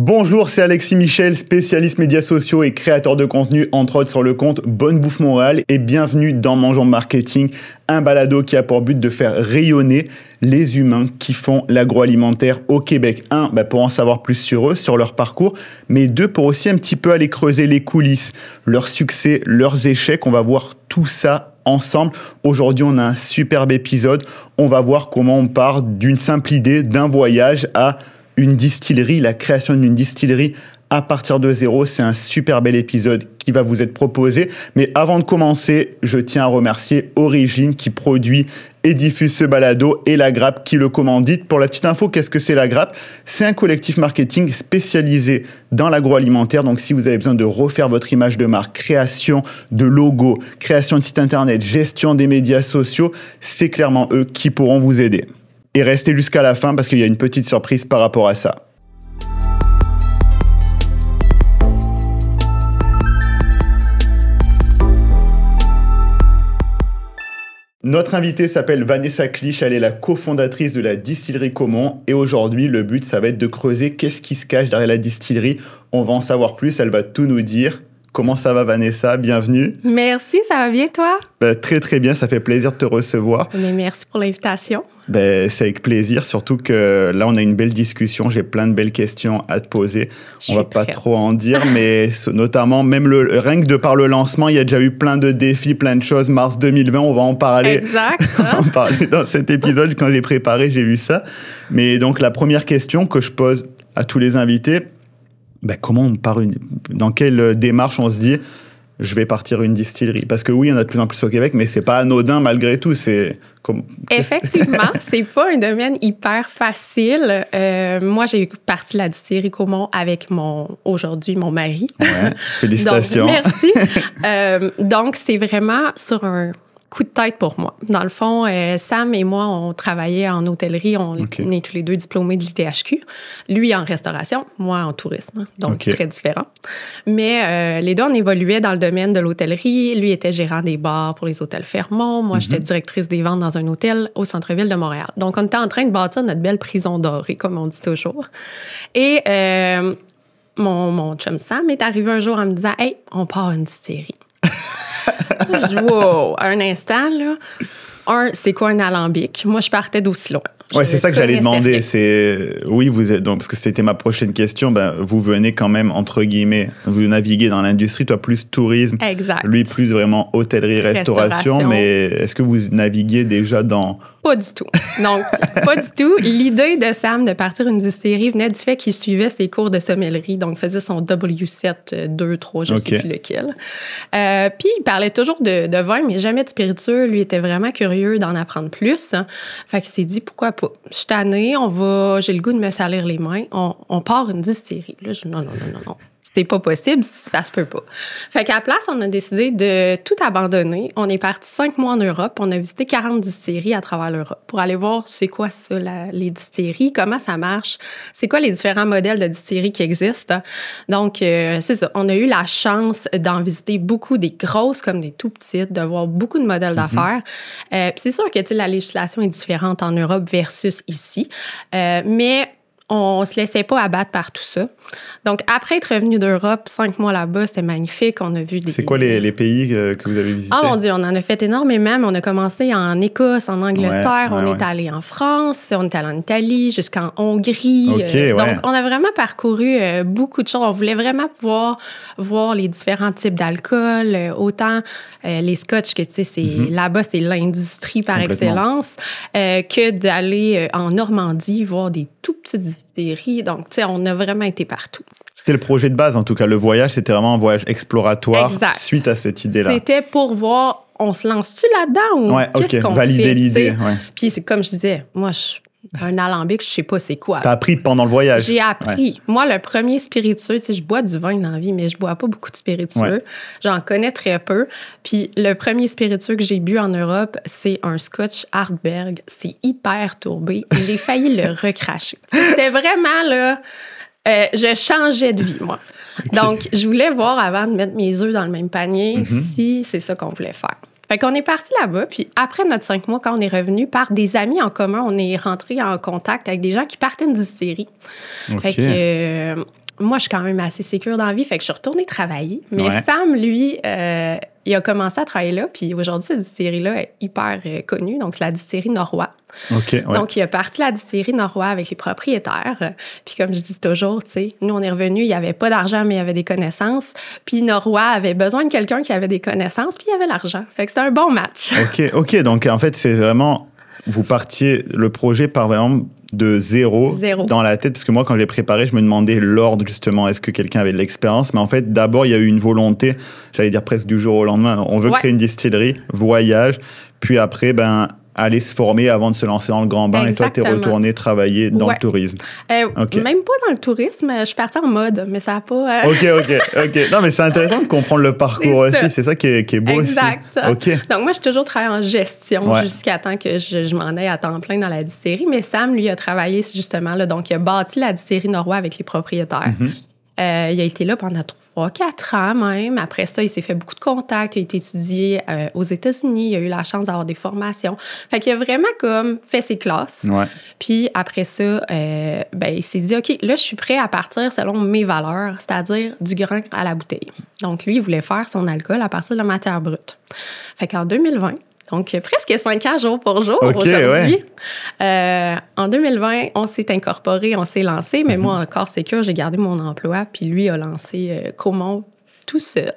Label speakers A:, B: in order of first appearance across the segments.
A: Bonjour, c'est Alexis Michel, spécialiste médias sociaux et créateur de contenu, entre autres sur le compte Bonne Bouffe Montréal, et bienvenue dans Mangeons Marketing, un balado qui a pour but de faire rayonner les humains qui font l'agroalimentaire au Québec. Un, pour en savoir plus sur eux, sur leur parcours, mais deux, pour aussi un petit peu aller creuser les coulisses, leurs succès, leurs échecs. On va voir tout ça ensemble. Aujourd'hui, on a un superbe épisode. On va voir comment on part d'une simple idée, d'un voyage à une distillerie, la création d'une distillerie à partir de zéro. C'est un super bel épisode qui va vous être proposé. Mais avant de commencer, je tiens à remercier Origine qui produit et diffuse ce balado et La Grappe qui le commandite. Pour la petite info, qu'est-ce que c'est La Grappe ? C'est un collectif marketing spécialisé dans l'agroalimentaire. Donc si vous avez besoin de refaire votre image de marque, création de logo, création de site internet, gestion des médias sociaux, c'est clairement eux qui pourront vous aider. Et restez jusqu'à la fin parce qu'il y a une petite surprise par rapport à ça. Notre invitée s'appelle Vanessa Clich, elle est la cofondatrice de la distillerie Caumont et aujourd'hui le but ça va être de creuser qu'est-ce qui se cache derrière la distillerie. On va en savoir plus, elle va tout nous dire. Comment ça va Vanessa? Bienvenue.
B: Merci, ça va bien toi?
A: Très très bien, ça fait plaisir de te recevoir.
B: Mais merci pour l'invitation.
A: C'est avec plaisir, surtout que là on a une belle discussion, j'ai plein de belles questions à te poser. On va pas trop en dire, mais notamment même rien que de par le lancement, il y a déjà eu plein de défis, plein de choses. Mars 2020, on va en parler.
B: Exact.
A: On va en parler dans cet épisode, quand je l'ai préparé, j'ai vu ça. Mais donc la première question que je pose à tous les invités, comment on part dans quelle démarche on se dit je vais partir une distillerie? Parce que oui, il y en a de plus en plus au Québec, mais c'est pas anodin malgré tout.
B: Effectivement, c'est pas un domaine hyper facile. Moi, j'ai parti la distillerie Caumont avec aujourd'hui mon mari.
A: Ouais, félicitations.
B: Donc, merci. Donc, c'est vraiment sur un coup de tête pour moi. Dans le fond, Sam et moi, on travaillait en hôtellerie. On est tous les deux diplômés de l'ITHQ. Lui en restauration, moi en tourisme. Donc, très différent. Mais les deux, on évoluait dans le domaine de l'hôtellerie. Lui était gérant des bars pour les hôtels Fairmont. Moi, j'étais directrice des ventes dans un hôtel au centre-ville de Montréal. Donc, on était en train de bâtir notre belle prison dorée, comme on dit toujours. Et mon chum Sam est arrivé un jour en me disant « Hey, on part une distillerie. » Je dis, wow, un instant, là. C'est quoi un alambic? Moi, je partais d'aussi loin.
A: Oui, c'est ça que j'allais demander. Vous êtes, donc, parce que c'était ma prochaine question. Vous venez quand même, entre guillemets, vous naviguez dans l'industrie, toi plus tourisme,
B: exact.
A: Lui plus vraiment hôtellerie, restauration. Mais est-ce que vous naviguez déjà dans...
B: Pas du tout. Donc, pas du tout. L'idée de Sam de partir une distillerie venait du fait qu'il suivait ses cours de sommellerie. Donc, il faisait son W7, 2, 3, je ne sais plus lequel. Puis, il parlait toujours de vin, mais jamais de spiritueux. Lui était vraiment curieux d'en apprendre plus. Fait qu'il s'est dit, pourquoi pas? Je suis tannée, j'ai le goût de me salir les mains. On part une distillerie. Là, je dis, non. C'est pas possible, ça se peut pas. Fait qu'à la place, on a décidé de tout abandonner. On est parti 5 mois en Europe. On a visité 40 distilleries à travers l'Europe pour aller voir c'est quoi ça, les distilleries, comment ça marche, c'est quoi les différents modèles de distilleries qui existent. Donc, c'est ça. On a eu la chance d'en visiter beaucoup, des grosses comme des tout petites, de voir beaucoup de modèles d'affaires. Puis c'est sûr que la législation est différente en Europe versus ici. Mais on se laissait pas abattre par tout ça. Donc, après être revenu d'Europe, 5 mois là-bas, c'était magnifique. On a vu des...
A: C'est quoi les pays que vous avez visités?
B: Oh mon Dieu, on en a fait énormément, mais on a commencé en Écosse, en Angleterre, on est allé en France, on est allé en Italie, jusqu'en Hongrie. Donc, on a vraiment parcouru beaucoup de choses. On voulait vraiment pouvoir voir les différents types d'alcool, autant les scotch que, tu sais, là-bas, c'est l'industrie par excellence, que d'aller en Normandie voir des tout petites distilleries. Donc, tu sais, on a vraiment été partout.
A: C'était le projet de base, en tout cas. Le voyage, c'était vraiment un voyage exploratoire.
B: Exact.
A: Suite à cette idée-là.
B: C'était pour voir, on se lance-tu là-dedans ou qu'est-ce qu'on
A: valider
B: fait?
A: L'idée.
B: Puis, c'est comme je disais, moi, un alambic, je sais pas c'est quoi.
A: T'as appris pendant le voyage?
B: J'ai appris. Ouais. Moi, le premier spiritueux, tu sais, je bois du vin dans la vie, mais je bois pas beaucoup de spiritueux. Ouais. J'en connais très peu. Puis le premier spiritueux que j'ai bu en Europe, c'est un Scotch Hartberg. C'est hyper tourbé. J'ai failli le recracher. C'était vraiment, là... je changeais de vie, moi. Donc, je voulais voir avant de mettre mes œufs dans le même panier si c'est ça qu'on voulait faire. Fait qu'on est parti là-bas, puis après notre 5 mois, quand on est revenu, par des amis en commun, on est rentré en contact avec des gens qui partaient une distillerie. Okay. Fait que moi, je suis quand même assez sécure dans la vie, fait que je suis retournée travailler. Mais Sam, lui, il a commencé à travailler là, puis aujourd'hui, cette distillerie-là est hyper connue, donc c'est la distillerie Norrois.
A: Okay, ouais.
B: Donc, il a parti la distillerie Norrois avec les propriétaires. Puis comme je dis toujours, tu sais, nous, on est revenus, il n'y avait pas d'argent, mais il y avait des connaissances. Puis Norrois avait besoin de quelqu'un qui avait des connaissances, puis il y avait l'argent. Fait que c'était un bon match.
A: OK. Donc, en fait, c'est vraiment... Vous partiez... Le projet part vraiment de zéro dans la tête. Parce que moi, quand je l'ai préparé, je me demandais l'ordre, justement. Est-ce que quelqu'un avait de l'expérience? Mais en fait, d'abord, il y a eu une volonté, j'allais dire presque du jour au lendemain. On veut créer une distillerie, voyage. Puis après, aller se former avant de se lancer dans le grand bain.
B: Exactement.
A: Et toi, t'es retourné travailler dans le tourisme.
B: Même pas dans le tourisme. Je suis partie en mode, mais ça n'a pas...
A: OK. Non, mais c'est intéressant de comprendre le parcours aussi. C'est ça qui est beau
B: exact.
A: aussi. OK.
B: Donc, moi, j'ai toujours travaillé en gestion jusqu'à temps que je m'en aille à temps plein dans la distillerie. Mais Sam, lui, a travaillé justement là. Donc, il a bâti la distillerie Norrois avec les propriétaires. Il a été là pendant 3-4 ans même. Après ça, il s'est fait beaucoup de contacts. Il a été étudié aux États-Unis. Il a eu la chance d'avoir des formations. Fait qu'il a vraiment comme fait ses classes.
A: Ouais.
B: Puis après ça, il s'est dit, OK, là, je suis prêt à partir selon mes valeurs, c'est-à-dire du grain à la bouteille. Donc, lui, il voulait faire son alcool à partir de la matière brute. Fait qu'en 2020, donc presque 5 ans jour pour jour aujourd'hui. En 2020, on s'est incorporé, on s'est lancé, mais moi, encore sécure, j'ai gardé mon emploi, puis lui a lancé Comont tout seul.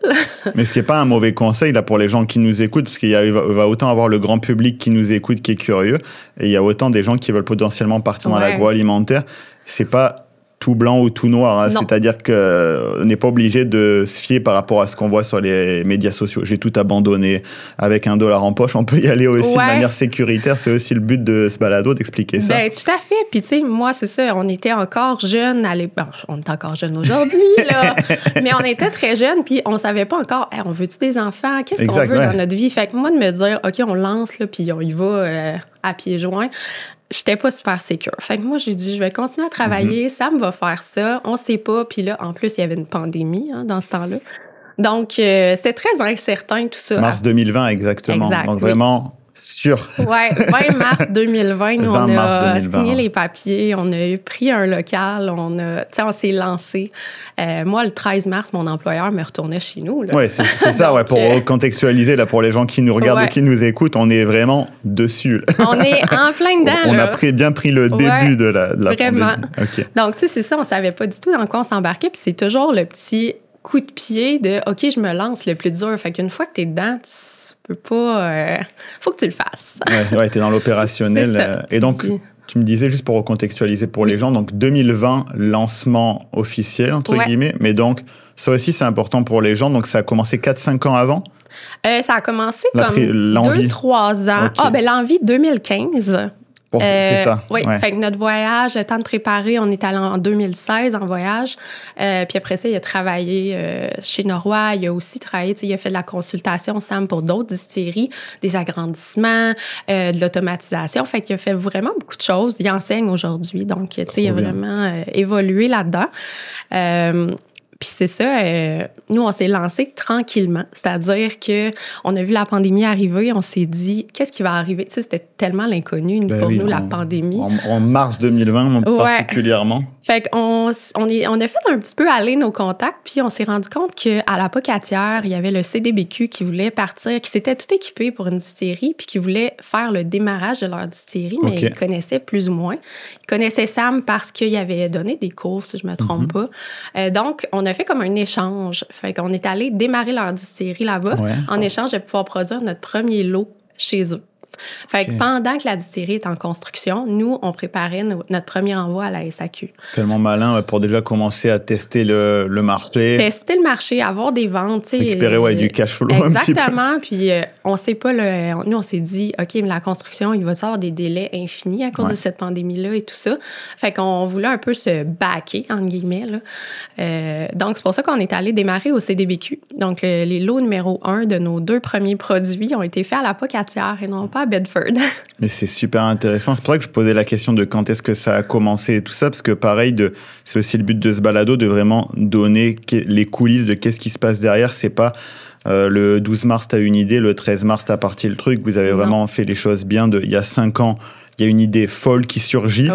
A: Mais ce qui n'est pas un mauvais conseil là, pour les gens qui nous écoutent, parce qu'il va autant avoir le grand public qui nous écoute, qui est curieux, et il y a autant des gens qui veulent potentiellement partir dans l'agroalimentaire. C'est pas tout blanc ou tout noir. Hein. C'est-à-dire qu'on n'est pas obligé de se fier par rapport à ce qu'on voit sur les médias sociaux. J'ai tout abandonné avec $1 en poche. On peut y aller aussi de manière sécuritaire. C'est aussi le but de ce balado, d'expliquer ça.
B: Tout à fait. Puis, tu sais, moi, c'est ça. On était encore jeunes à l'époque. On est encore jeunes aujourd'hui, là. Mais on était très jeunes, puis on savait pas encore, on veut-tu des enfants? Qu'est-ce qu'on veut dans notre vie? Fait que moi, de me dire, OK, on lance, là, puis on y va à pieds joints. J'étais pas super sécure. Fait que moi, j'ai dit, je vais continuer à travailler. Sam va faire ça. On sait pas. Puis là, en plus, il y avait une pandémie dans ce temps-là. Donc, c'était très incertain, tout ça.
A: Mars 2020, exactement. Donc, vraiment sûr.
B: Oui, 20 mars 2020, nous, on a signé les papiers. On a pris un local. On s'est lancé. Moi, le 13 mars, mon employeur me retournait chez nous.
A: Oui, c'est ça. Donc, pour contextualiser, là, pour les gens qui nous regardent et qui nous écoutent, on est vraiment dessus.
B: On est en plein dedans.
A: On a bien pris le début de la
B: vraiment.
A: pandémie. Okay.
B: Donc, tu sais, c'est ça. On ne savait pas du tout dans quoi on s'embarquait. Puis c'est toujours le petit coup de pied de « OK, je me lance le plus dur ». Fait qu'une fois que tu es dedans, tu peux pas... faut que tu le fasses.
A: Oui, tu es dans l'opérationnel. Et donc... Tu me disais, juste pour recontextualiser pour les gens, donc 2020, lancement officiel, entre guillemets, mais donc ça aussi c'est important pour les gens, donc ça a commencé 4-5 ans avant?
B: Ça a commencé comme 2-3 ans. Okay. L'envie 2015.
A: C'est ça.
B: Oui, fait que notre voyage, le temps de préparer, on est allé en 2016 en voyage. Puis après ça, il a travaillé chez Norrois. Il a aussi travaillé, il a fait de la consultation, Sam, pour d'autres distilleries, des agrandissements, de l'automatisation. Fait qu'il a fait vraiment beaucoup de choses. Il enseigne aujourd'hui. Donc, tu sais, il a vraiment évolué là-dedans. Puis c'est ça, nous, on s'est lancé tranquillement. C'est-à-dire qu'on a vu la pandémie arriver, on s'est dit, qu'est-ce qui va arriver? Tu sais, c'était tellement l'inconnu pour nous, la pandémie.
A: En mars 2020, particulièrement.
B: Fait qu'on a fait un petit peu aller nos contacts, puis on s'est rendu compte qu'à la Pocatière, il y avait le CDBQ qui voulait partir, qui s'était tout équipé pour une distillerie, puis qui voulait faire le démarrage de leur distillerie, mais ils connaissaient plus ou moins. Ils connaissaient Sam parce qu'il avait donné des cours, si je me trompe pas. Donc, on a fait comme un échange. Fait qu'on est allé démarrer leur distillerie là-bas en échange de pouvoir produire notre premier lot chez eux. Fait que pendant que la distillerie est en construction, nous, on préparait notre premier envoi à la SAQ.
A: Tellement malin pour déjà commencer à tester le marché.
B: Tester le marché, avoir des ventes.
A: Récupérer du cash flow.
B: Exactement. Puis on sait pas, nous, on s'est dit, OK, mais la construction, il va y avoir des délais infinis à cause de cette pandémie-là et tout ça. Fait qu'on voulait un peu se backer, entre guillemets. Là. Donc, c'est pour ça qu'on est allé démarrer au CDBQ. Donc, les lots numéro 1 de nos 2 premiers produits ont été faits à la Pocatière et non pas à Bedford.
A: Mais c'est super intéressant. C'est pour ça que je posais la question de quand est-ce que ça a commencé et tout ça, parce que pareil, c'est aussi le but de ce balado, de vraiment donner les coulisses de qu'est-ce qui se passe derrière. C'est pas le 12 mars, tu as une idée, le 13 mars, tu as parti le truc. Vous avez vraiment fait les choses bien. Il y a 5 ans, il y a une idée folle qui surgit,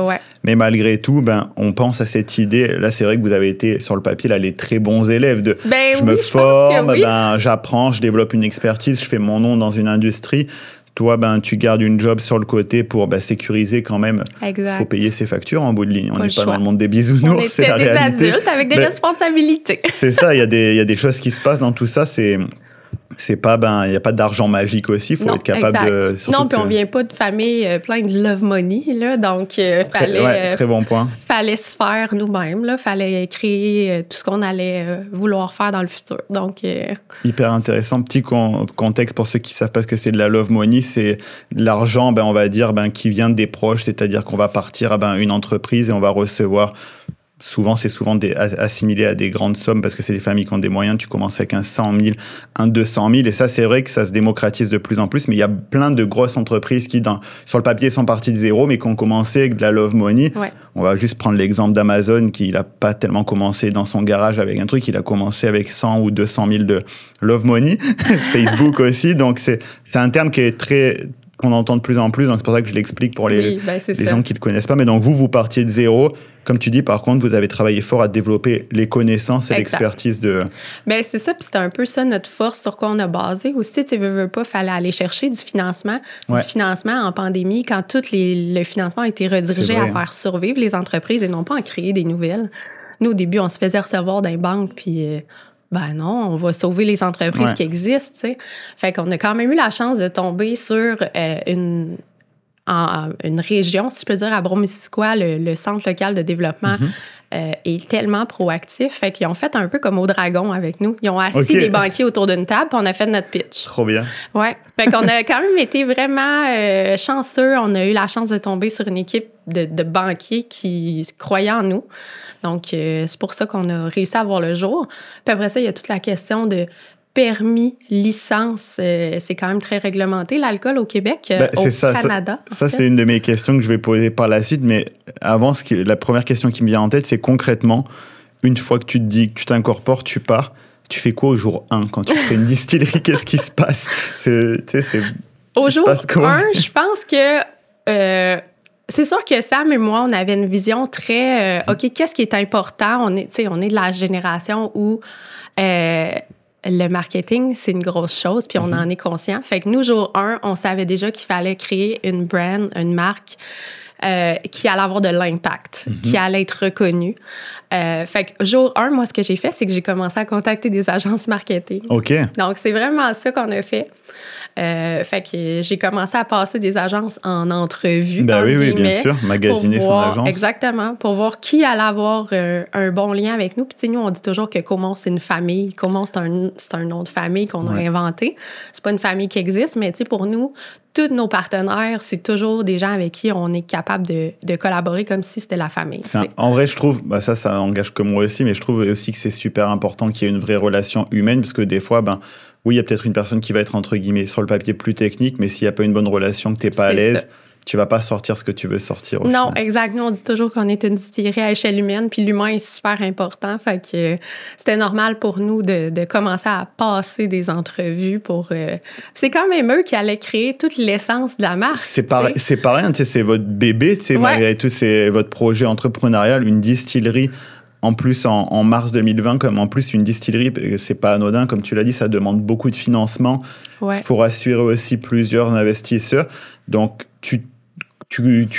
A: mais malgré tout, on pense à cette idée. Là, c'est vrai que vous avez été, sur le papier, là, les très bons élèves de je me forme, j'apprends, je développe une expertise, je fais mon nom dans une industrie. Toi, tu gardes une job sur le côté pour sécuriser quand même. Il faut payer ses factures en bout de ligne. On n'est pas dans le monde des bisounours, c'est la réalité.
B: Des adultes avec des responsabilités.
A: C'est ça, il y a des choses qui se passent dans tout ça. C'est pas, il n'y a pas d'argent magique aussi, il faut être capable de...
B: Non, puis on vient pas de famille plein de love money, là, donc
A: très bon point.
B: Fallait se faire nous-mêmes, là, fallait créer tout ce qu'on allait vouloir faire dans le futur, donc...
A: Hyper intéressant, petit contexte pour ceux qui savent pas ce que c'est de la love money, c'est l'argent, on va dire, qui vient des proches, c'est-à-dire qu'on va partir à une entreprise et on va recevoir... c'est souvent assimilé à des grandes sommes parce que c'est des familles qui ont des moyens. Tu commences avec un 100 000, un 200 000. Et ça, c'est vrai que ça se démocratise de plus en plus. Mais il y a plein de grosses entreprises qui, sur le papier, sont parties de zéro, mais qui ont commencé avec de la love money. Ouais. On va juste prendre l'exemple d'Amazon, qui n'a pas tellement commencé dans son garage avec un truc. Il a commencé avec 100 ou 200 000 de love money. Facebook aussi. Donc, c'est un terme qui est qu'on entend de plus en plus, donc c'est pour ça que je l'explique pour les gens qui ne le connaissent pas. Mais donc vous partiez de zéro. Comme tu dis, par contre, vous avez travaillé fort à développer les connaissances et l'expertise de...
B: Bien, c'est ça, puis c'était un peu ça notre force sur quoi on a basé. Aussi, tu veux pas, fallait aller chercher du financement. Du financement en pandémie, quand le financement a été redirigé à faire survivre les entreprises et non pas à créer des nouvelles. Nous, au début, on se faisait recevoir d'un banque, puis... non, on va sauver les entreprises qui existent, tu sais. Fait qu'on a quand même eu la chance de tomber sur une région, si je peux dire, à Bromissisquoi, le centre local de développement est tellement proactif. Fait qu'ils ont fait un peu comme au Dragon avec nous. Ils ont assis des banquiers autour d'une table, puis on a fait notre pitch.
A: Trop bien.
B: Ouais. Fait qu'on a quand même été vraiment chanceux. On a eu la chance de tomber sur une équipe de banquiers qui croyaient en nous. Donc, c'est pour ça qu'on a réussi à voir le jour. Puis après ça, il y a toute la question de permis, licence. C'est quand même très réglementé, l'alcool au Québec, Canada.
A: Ça, c'est une de mes questions que je vais poser par la suite. Mais avant, la première question qui me vient en tête, c'est concrètement, une fois que tu te dis que tu t'incorpores, tu pars, tu fais quoi au jour 1 quand tu fais une distillerie? Qu'est-ce qui se passe?
B: Au jour 1, je pense que... c'est sûr que Sam et moi, on avait une vision très... OK, qu'est-ce qui est important? On est de la génération où le marketing, c'est une grosse chose, puis on en est conscient. Fait que nous, jour 1, on savait déjà qu'il fallait créer une brand, une marque qui allait avoir de l'impact, qui allait être reconnue. Fait que jour 1, moi, ce que j'ai fait, c'est que j'ai commencé à contacter des agences marketing.
A: OK.
B: Donc, c'est vraiment ça qu'on a fait. Fait que j'ai commencé à passer des agences en entrevue.
A: Oui, bien sûr. Magasiner son agence.
B: Exactement. Pour voir qui allait avoir un bon lien avec nous. Puis, nous, on dit toujours que Caumont, c'est une famille. Caumont, c'est un nom de famille qu'on a inventé. C'est pas une famille qui existe, mais pour nous, tous nos partenaires, c'est toujours des gens avec qui on est capable de collaborer comme si c'était la famille.
A: En vrai, je trouve, ça engage que moi aussi, mais je trouve aussi que c'est super important qu'il y ait une vraie relation humaine, parce que des fois, oui, il y a peut-être une personne qui va être, entre guillemets, sur le papier plus technique, mais s'il n'y a pas une bonne relation, que tu n'es pas à l'aise, tu ne vas pas sortir ce que tu veux sortir.
B: Non, exact. Nous, on dit toujours qu'on est une distillerie à échelle humaine, puis l'humain est super important. Fait que c'était normal pour nous de commencer à passer des entrevues pour... C'est quand même eux qui allaient créer toute l'essence de la marque.
A: C'est pas rien, c'est votre bébé, malgré tout, c'est votre projet entrepreneurial, une distillerie. En plus, en mars 2020, comme en plus une distillerie, c'est pas anodin, comme tu l'as dit, ça demande beaucoup de financement. Il faut rassurer aussi plusieurs investisseurs. Donc, tu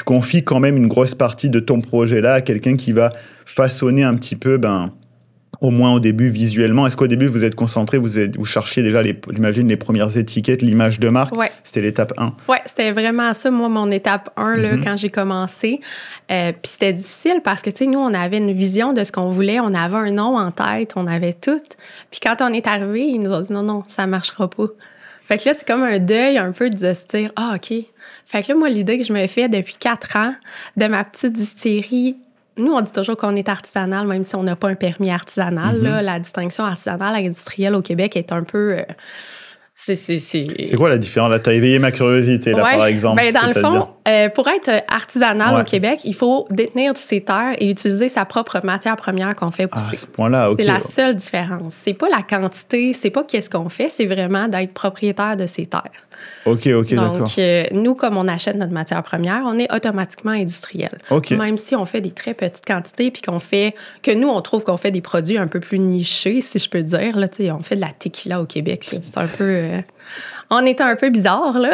A: confies quand même une grosse partie de ton projet-là à quelqu'un qui va façonner un petit peu, au moins au début, visuellement. Est-ce qu'au début, vous êtes concentré, vous cherchiez déjà, j'imagine, les premières étiquettes, l'image de marque? C'était l'étape 1. Oui,
B: c'était vraiment ça, moi, mon étape 1, là, quand j'ai commencé. Puis c'était difficile parce que, nous, on avait une vision de ce qu'on voulait. On avait un nom en tête, on avait tout. Puis quand on est arrivé, ils nous ont dit non, ça ne marchera pas. Fait que là, c'est comme un deuil un peu de se dire, OK. Fait que là, moi, l'idée que je me fais depuis 4 ans de ma petite distillerie, nous, on dit toujours qu'on est artisanal, même si on n'a pas un permis artisanal. Là, la distinction artisanale et industrielle au Québec est un peu...
A: C'est quoi la différence? Là, tu as éveillé ma curiosité, là, par exemple.
B: Ben, dans le fond, pour être artisanal au Québec, il faut détenir ses terres et utiliser sa propre matière première qu'on fait pousser.
A: À ce point-là, OK.
B: C'est la seule différence. C'est pas la quantité, c'est pas qu'est-ce qu'on fait, c'est vraiment d'être propriétaire de ses terres.
A: OK, d'accord.
B: Donc, nous, comme on achète notre matière première, on est automatiquement industriel. Même si on fait des très petites quantités puis que nous, on trouve qu'on fait des produits un peu plus nichés, si je peux dire. Là, on fait de la tequila au Québec. Là. C'est un peu... on est un peu bizarre, là.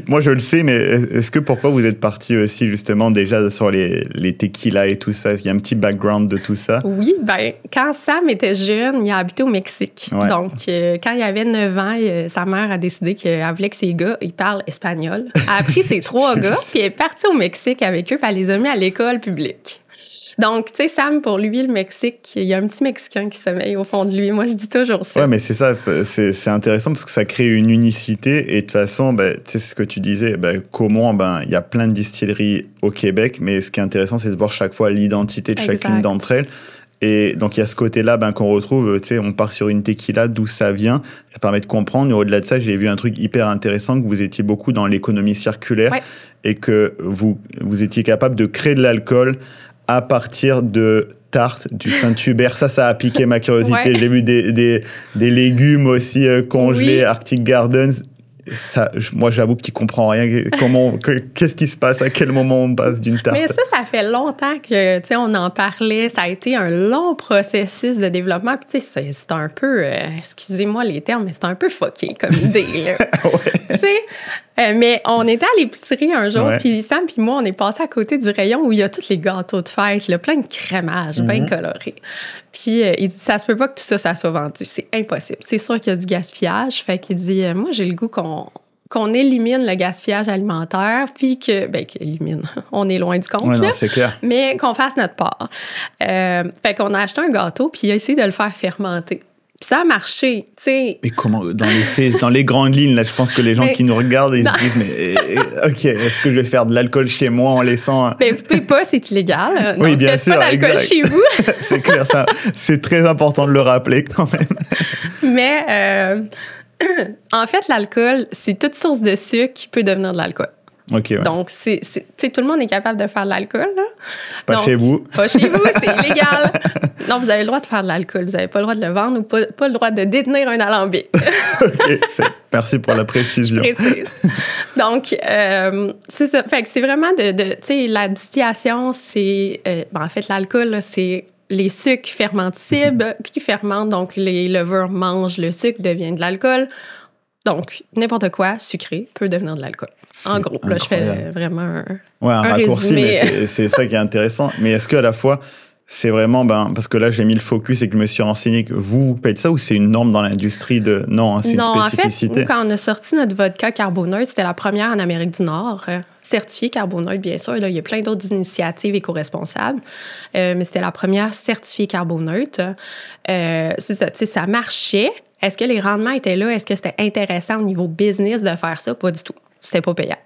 A: Moi, je le sais, mais est-ce que pourquoi vous êtes parti aussi, justement, déjà sur les tequilas et tout ça? Il y a un petit background de tout ça?
B: Oui, bien, quand Sam était jeune, il a habité au Mexique. Donc, quand il avait 9 ans, sa mère a décidé qu'elle voulait que ses gars, ils parlent espagnol. Elle a pris ses 3 gars, puis elle est partie au Mexique avec eux, puis elle les a mis à l'école publique. Donc, tu sais, Sam, pour lui, le Mexique, il y a un petit Mexicain qui sommeille au fond de lui. Moi, je dis toujours ça.
A: Ouais, mais c'est ça, c'est intéressant parce que ça crée une unicité. Et de toute façon, tu sais, ce que tu disais, comment, il y a plein de distilleries au Québec, mais ce qui est intéressant, c'est de voir chaque fois l'identité de chacune d'entre elles. Et donc, il y a ce côté-là qu'on retrouve, tu sais, on part sur une tequila, d'où ça vient. Ça permet de comprendre. Et au-delà de ça, j'ai vu un truc hyper intéressant, que vous étiez beaucoup dans l'économie circulaire et que vous étiez capable de créer de l'alcool à partir de tartes du Saint-Hubert. Ça a piqué ma curiosité. J'ai vu des légumes aussi congelés, Arctic Gardens. Ça, moi, j'avoue qu'il ne comprend rien. Qu'est-ce qui se passe? À quel moment on passe d'une tarte?
B: Mais ça fait longtemps que, tu sais, on en parlait. Ça a été un long processus de développement. Puis, tu sais, c'est un peu, excusez-moi les termes, mais c'est un peu fucké comme idée, là. Tu sais, mais on était à l'épicerie un jour, puis Sam puis moi, on est passé à côté du rayon où il y a tous les gâteaux de fête, là, plein de crémage, bien coloré. Puis il dit, ça se peut pas que tout ça soit vendu. C'est impossible. C'est sûr qu'il y a du gaspillage. Fait qu'il dit, moi, j'ai le goût qu'on élimine le gaspillage alimentaire, puis qu'élimine, on est loin du compte,
A: non, c'est clair.
B: Mais qu'on fasse notre part. Fait qu'on a acheté un gâteau, puis il a essayé de le faire fermenter. Puis ça a marché, tu sais.
A: Mais comment, dans les faits, dans les grandes lignes, là, je pense que les gens qui nous regardent, ils se disent, mais OK, est-ce que je vais faire de l'alcool chez moi en laissant...
B: Mais vous pouvez pas, c'est illégal.
A: Oui,
B: donc
A: bien
B: faites
A: sûr.
B: Pas d'alcool chez vous.
A: C'est clair, ça. C'est très important de le rappeler quand même.
B: Mais en fait, l'alcool, c'est toute source de sucre qui peut devenir de l'alcool.
A: Okay,
B: donc, tout le monde est capable de faire de l'alcool. Là.
A: Pas chez vous.
B: Pas chez vous, c'est illégal. Non, vous avez le droit de faire de l'alcool. Vous n'avez pas le droit de le vendre ou pas le droit de détenir un alambic.
A: OK, merci pour la précision.
B: Je précise. Donc, c'est ça. Fait que c'est vraiment tu sais, la distillation, c'est... en fait, l'alcool, là, c'est les sucres fermentibles qui fermentent. Donc, les levures mangent le sucre, devient de l'alcool. Donc, n'importe quoi sucré peut devenir de l'alcool. En gros, là, je fais vraiment un
A: raccourci,
B: résumé.
A: Mais c'est ça qui est intéressant. Mais est-ce qu'à la fois, c'est vraiment... parce que là, j'ai mis le focus et que je me suis renseigné que vous faites ça ou c'est une norme dans l'industrie de... Non, c'est une spécificité.
B: En fait, nous, quand on a sorti notre vodka carboneutre, c'était la première en Amérique du Nord, certifiée carboneutre, bien sûr. Là, il y a plein d'autres initiatives éco-responsables, mais c'était la première certifiée carboneutre. C'est ça, tu sais, ça marchait. Est-ce que les rendements étaient là? Est-ce que c'était intéressant au niveau business de faire ça? Pas du tout. C'était pas payant.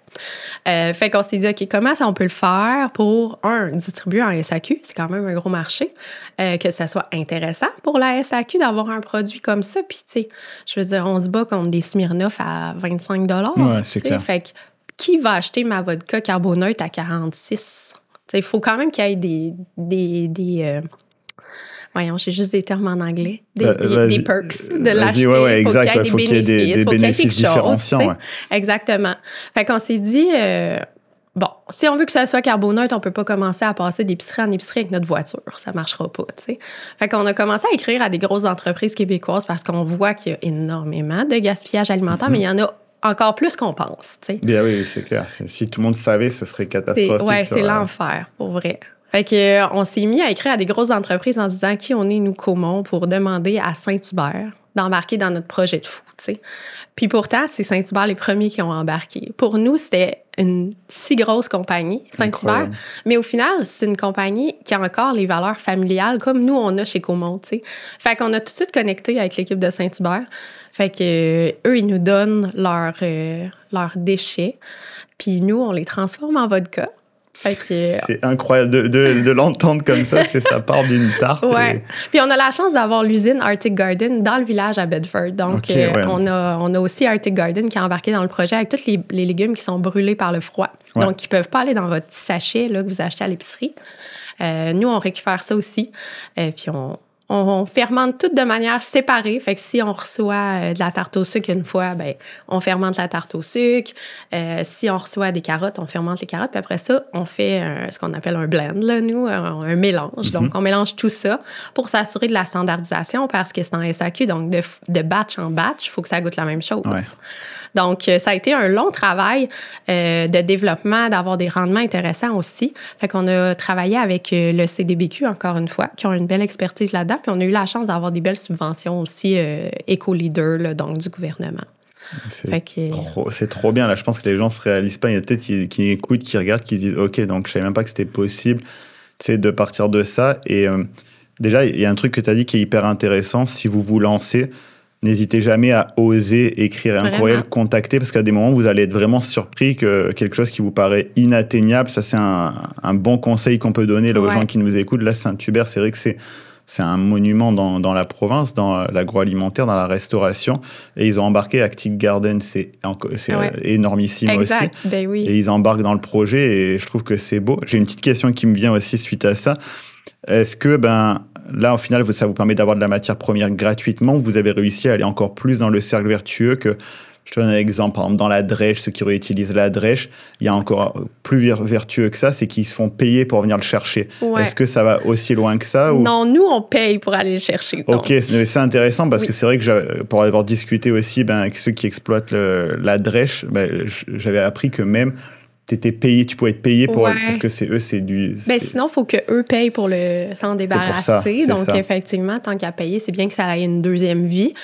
B: Fait qu'on s'est dit, OK, comment ça on peut le faire pour, distribuer en SAQ? C'est quand même un gros marché. Que ça soit intéressant pour la SAQ d'avoir un produit comme ça. Puis, tu sais, je veux dire, on se bat contre des Smirnoff à 25 $.
A: Ouais, c'est clair.
B: Fait que qui va acheter ma vodka carboneutre à 46? Tu sais, il faut quand même qu'il y ait des voyons, j'ai juste des termes en anglais. Des perks de l'acheter.
A: Ouais,
B: faut
A: exact.
B: qu'il y ait des bénéfices.
A: différenciants.
B: Exactement. Fait qu'on s'est dit, bon, si on veut que ça soit carboneutre, on peut pas commencer à passer d'épicerie en épicerie avec notre voiture. Ça marchera pas, tu sais. Fait qu'on a commencé à écrire à des grosses entreprises québécoises parce qu'on voit qu'il y a énormément de gaspillage alimentaire, mais il y en a encore plus qu'on pense, tu sais.
A: Bien oui, c'est clair. Si tout le monde savait, ce serait catastrophique.
B: C'est l'enfer, pour vrai. Fait qu'on s'est mis à écrire à des grosses entreprises en disant qui on est, nous, Caumont, pour demander à Saint-Hubert d'embarquer dans notre projet de fou, tu sais. Puis pourtant, c'est Saint-Hubert les premiers qui ont embarqué. Pour nous, c'était une si grosse compagnie, Saint-Hubert, mais au final, c'est une compagnie qui a encore les valeurs familiales comme nous, on a chez Caumont, tu sais. Fait qu'on a tout de suite connecté avec l'équipe de Saint-Hubert. Fait que eux, ils nous donnent leurs déchets, puis nous, on les transforme en vodka.
A: C'est incroyable de l'entendre comme ça, ça part d'une tarte.
B: Ouais. Puis on a la chance d'avoir l'usine Arctic Garden dans le village à Bedford. Donc, on a aussi Arctic Garden qui est embarqué dans le projet avec tous les légumes qui sont brûlés par le froid. Ouais. Donc, ils ne peuvent pas aller dans votre petit sachet là, que vous achetez à l'épicerie. Nous, on récupère ça aussi. Puis on fermente tout de manière séparée. Fait que si on reçoit de la tarte au sucre une fois, ben on fermente la tarte au sucre. Si on reçoit des carottes, on fermente les carottes. Puis après ça, on fait ce qu'on appelle un blend, là, nous, un mélange. Donc, on mélange tout ça pour s'assurer de la standardisation parce que c'est en SAQ. Donc, de batch en batch, il faut que ça goûte la même chose. Ouais. Donc, ça a été un long travail de développement, d'avoir des rendements intéressants aussi. Fait qu'on a travaillé avec le CDBQ, encore une fois, qui ont une belle expertise là-dedans. Puis on a eu la chance d'avoir des belles subventions aussi éco-leader, là, donc du gouvernement.
A: C'est trop bien. Là, je pense que les gens ne se réalisent pas. Il y a peut-être qui écoutent, qui regardent, qui disent « OK, donc je ne savais même pas que c'était possible de partir de ça. » Et déjà, il y a un truc que tu as dit qui est hyper intéressant. Si vous vous lancez, n'hésitez jamais à oser écrire un courriel, contacter, parce qu'à des moments, vous allez être vraiment surpris que quelque chose qui vous paraît inatteignable, ça c'est un bon conseil qu'on peut donner là, aux gens qui nous écoutent. Là, Saint-Hubert, c'est vrai que c'est un monument dans la province, dans l'agroalimentaire, dans la restauration. Et ils ont embarqué Arctic Garden, c'est énormissime aussi.
B: Ben oui.
A: Et ils embarquent dans le projet et je trouve que c'est beau. J'ai une petite question qui me vient aussi suite à ça. Est-ce que, là, au final, ça vous permet d'avoir de la matière première gratuitement ou vous avez réussi à aller encore plus dans le cercle vertueux que, je te donne un exemple, par exemple, dans la drèche, ceux qui réutilisent la drèche, il y a encore plus vertueux que ça, c'est qu'ils se font payer pour venir le chercher. Ouais. Est-ce que ça va aussi loin que ça ou...
B: Non, nous, on paye pour aller le chercher. Donc.
A: OK, c'est intéressant parce que c'est vrai que pour avoir discuté aussi avec ceux qui exploitent la drèche, j'avais appris que même... T'étais payé, tu pouvais être payé pour parce que c'est du.
B: Sinon, il faut qu'eux payent pour s'en débarrasser. Donc, effectivement, tant qu'à payer, c'est bien que ça ait une deuxième vie.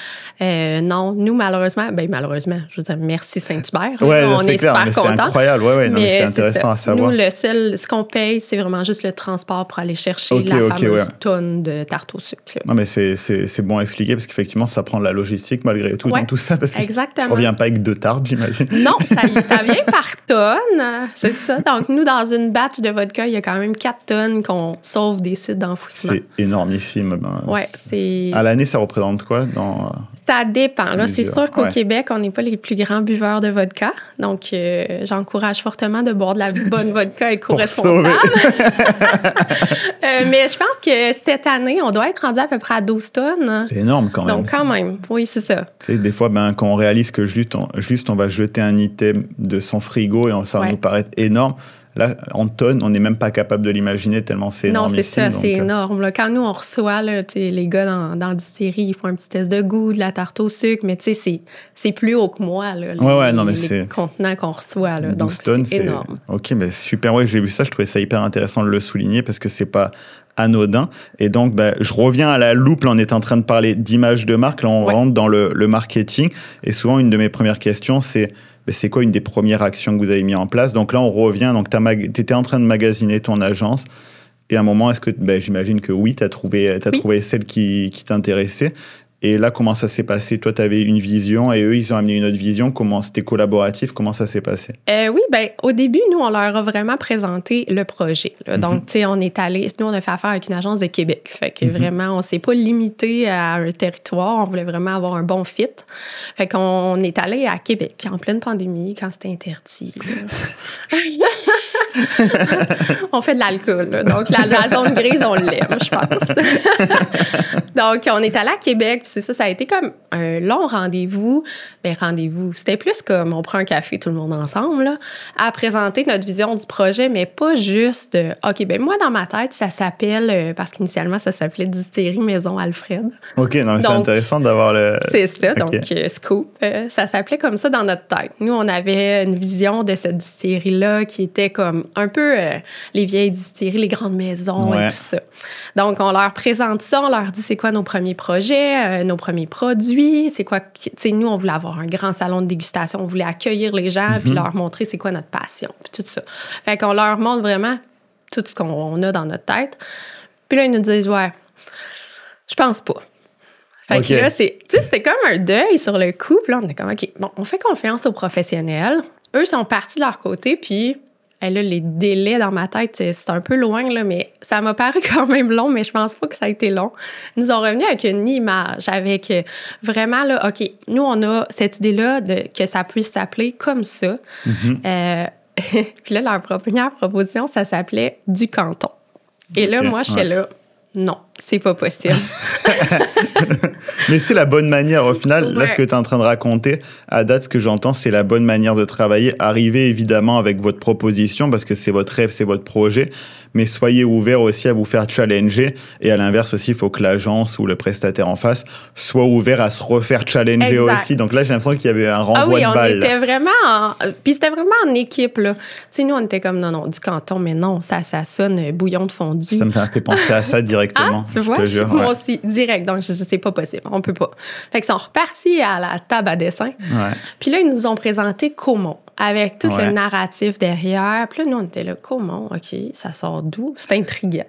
B: Non, nous, malheureusement, je veux dire, merci Saint-Hubert.
A: Ouais,
B: on est
A: clair,
B: super contents.
A: C'est incroyable, mais c'est intéressant à savoir.
B: Nous, ce qu'on paye, c'est vraiment juste le transport pour aller chercher la fameuse tonne de tarte au sucre.
A: Non, mais c'est bon à expliquer parce qu'effectivement, ça prend de la logistique malgré tout dans tout ça. Parce que
B: exactement.
A: On ne revient pas avec 2 tartes, j'imagine.
B: Non, ça vient par tonne. C'est ça. Donc, nous, dans une batch de vodka, il y a quand même 4 tonnes qu'on sauve des sites d'enfouissement.
A: C'est énormissime.
B: C'est...
A: À l'année, ça représente quoi?
B: Ça dépend. Là, c'est sûr qu'au Québec, on n'est pas les plus grands buveurs de vodka. Donc, j'encourage fortement de boire de la bonne vodka éco-responsable. Mais je pense que cette année, on doit être rendu à peu près à 12 tonnes.
A: C'est énorme quand même.
B: Donc, quand même. Oui, c'est ça.
A: Tu sais, des fois, quand on réalise que juste on va jeter un item de son frigo et ça va nous paraître énorme. Là, en tonnes, on n'est même pas capable de l'imaginer tellement c'est énorme.
B: Non, c'est ça, c'est énorme. Là, quand nous, on reçoit, là, les gars dans la distillerie, ils font un petit test de goût, de la tarte au sucre, mais tu sais, c'est plus haut que moi, là, les contenants qu'on reçoit. Là, donc, c'est énorme.
A: OK, mais super. Ouais, j'ai vu ça, je trouvais ça hyper intéressant de le souligner parce que c'est pas anodin. Et donc, je reviens à la loupe. Là, on est en train de parler d'image de marque. Là, on rentre dans le marketing. Et souvent, une de mes premières questions, c'est quoi une des premières actions que vous avez mis en place? Donc là, on revient. Donc, tu étais en train de magasiner ton agence. Et à un moment, est-ce que, j'imagine que oui, tu as trouvé celle qui t'intéressait. Et là, comment ça s'est passé? Toi, tu avais une vision et eux, ils ont amené une autre vision. Comment c'était collaboratif? Comment ça s'est passé?
B: Oui, au début, nous, on leur a vraiment présenté le projet. Là. Donc, tu sais, on a fait affaire avec une agence de Québec. Fait que vraiment, on s'est pas limité à un territoire. On voulait vraiment avoir un bon fit. Fait qu'on est allé à Québec en pleine pandémie, quand c'était interdit. On fait de l'alcool. Là. Donc, la zone grise, on l'aime, je pense. Donc, on est allé à Québec. C'est ça a été comme un long rendez-vous. C'était plus comme on prend un café tout le monde ensemble, là, à présenter notre vision du projet, mais pas juste OK, moi, dans ma tête, ça s'appelle, parce qu'initialement, ça s'appelait Distillerie Maison Alfred.
A: OK, non, mais c'est intéressant d'avoir le...
B: C'est ça, donc scoop. Ça s'appelait comme ça dans notre tête. Nous, on avait une vision de cette distillerie-là qui était comme un peu les vieilles distilleries, les grandes maisons et tout ça. Donc, on leur présente ça, on leur dit c'est quoi nos premiers projets, nos premiers produits, c'est quoi... Tu sais, nous, on voulait avoir un grand salon de dégustation, on voulait accueillir les gens puis leur montrer c'est quoi notre passion, puis tout ça. Fait qu'on leur montre vraiment tout ce qu'on a dans notre tête. Puis là, ils nous disent, je pense pas. Fait que là, c'était comme un deuil sur le coup. Puis là, on est comme, OK, on fait confiance aux professionnels. Eux sont partis de leur côté, puis là, les délais dans ma tête, c'est un peu loin, là, mais ça m'a paru quand même long, mais je pense pas que ça a été long. Ils nous ont revenu avec une image, avec vraiment, là, OK, nous, on a cette idée-là que ça puisse s'appeler comme ça. Mm-hmm. Puis là, leur première proposition, ça s'appelait du canton. Et là, moi, j'étais là, non, c'est pas possible.
A: Mais c'est la bonne manière. Au final, là, ce que tu es en train de raconter, à date, ce que j'entends, c'est la bonne manière de travailler. Arrivez évidemment avec votre proposition parce que c'est votre rêve, c'est votre projet. Mais soyez ouverts aussi à vous faire challenger. Et à l'inverse aussi, il faut que l'agence ou le prestataire en face soit ouvert à se refaire challenger aussi. Donc là, j'ai l'impression qu'il y avait un renvoi de balle.
B: Ah oui, on était vraiment Puis c'était vraiment en équipe, là. Tu sais, nous, on était comme, non, du canton, mais non, ça sonne bouillon de fondu.
A: Ça me fait penser à ça directement.
B: Tu vois, moi aussi, direct. Donc, c'est pas possible. On peut pas. Fait qu'ils sont repartis à la table à dessin. Ouais. Puis là, ils nous ont présenté Comont, avec tout le narratif derrière. Puis là, nous, on était là, Comont, OK, ça sort d'où? C'est intriguant.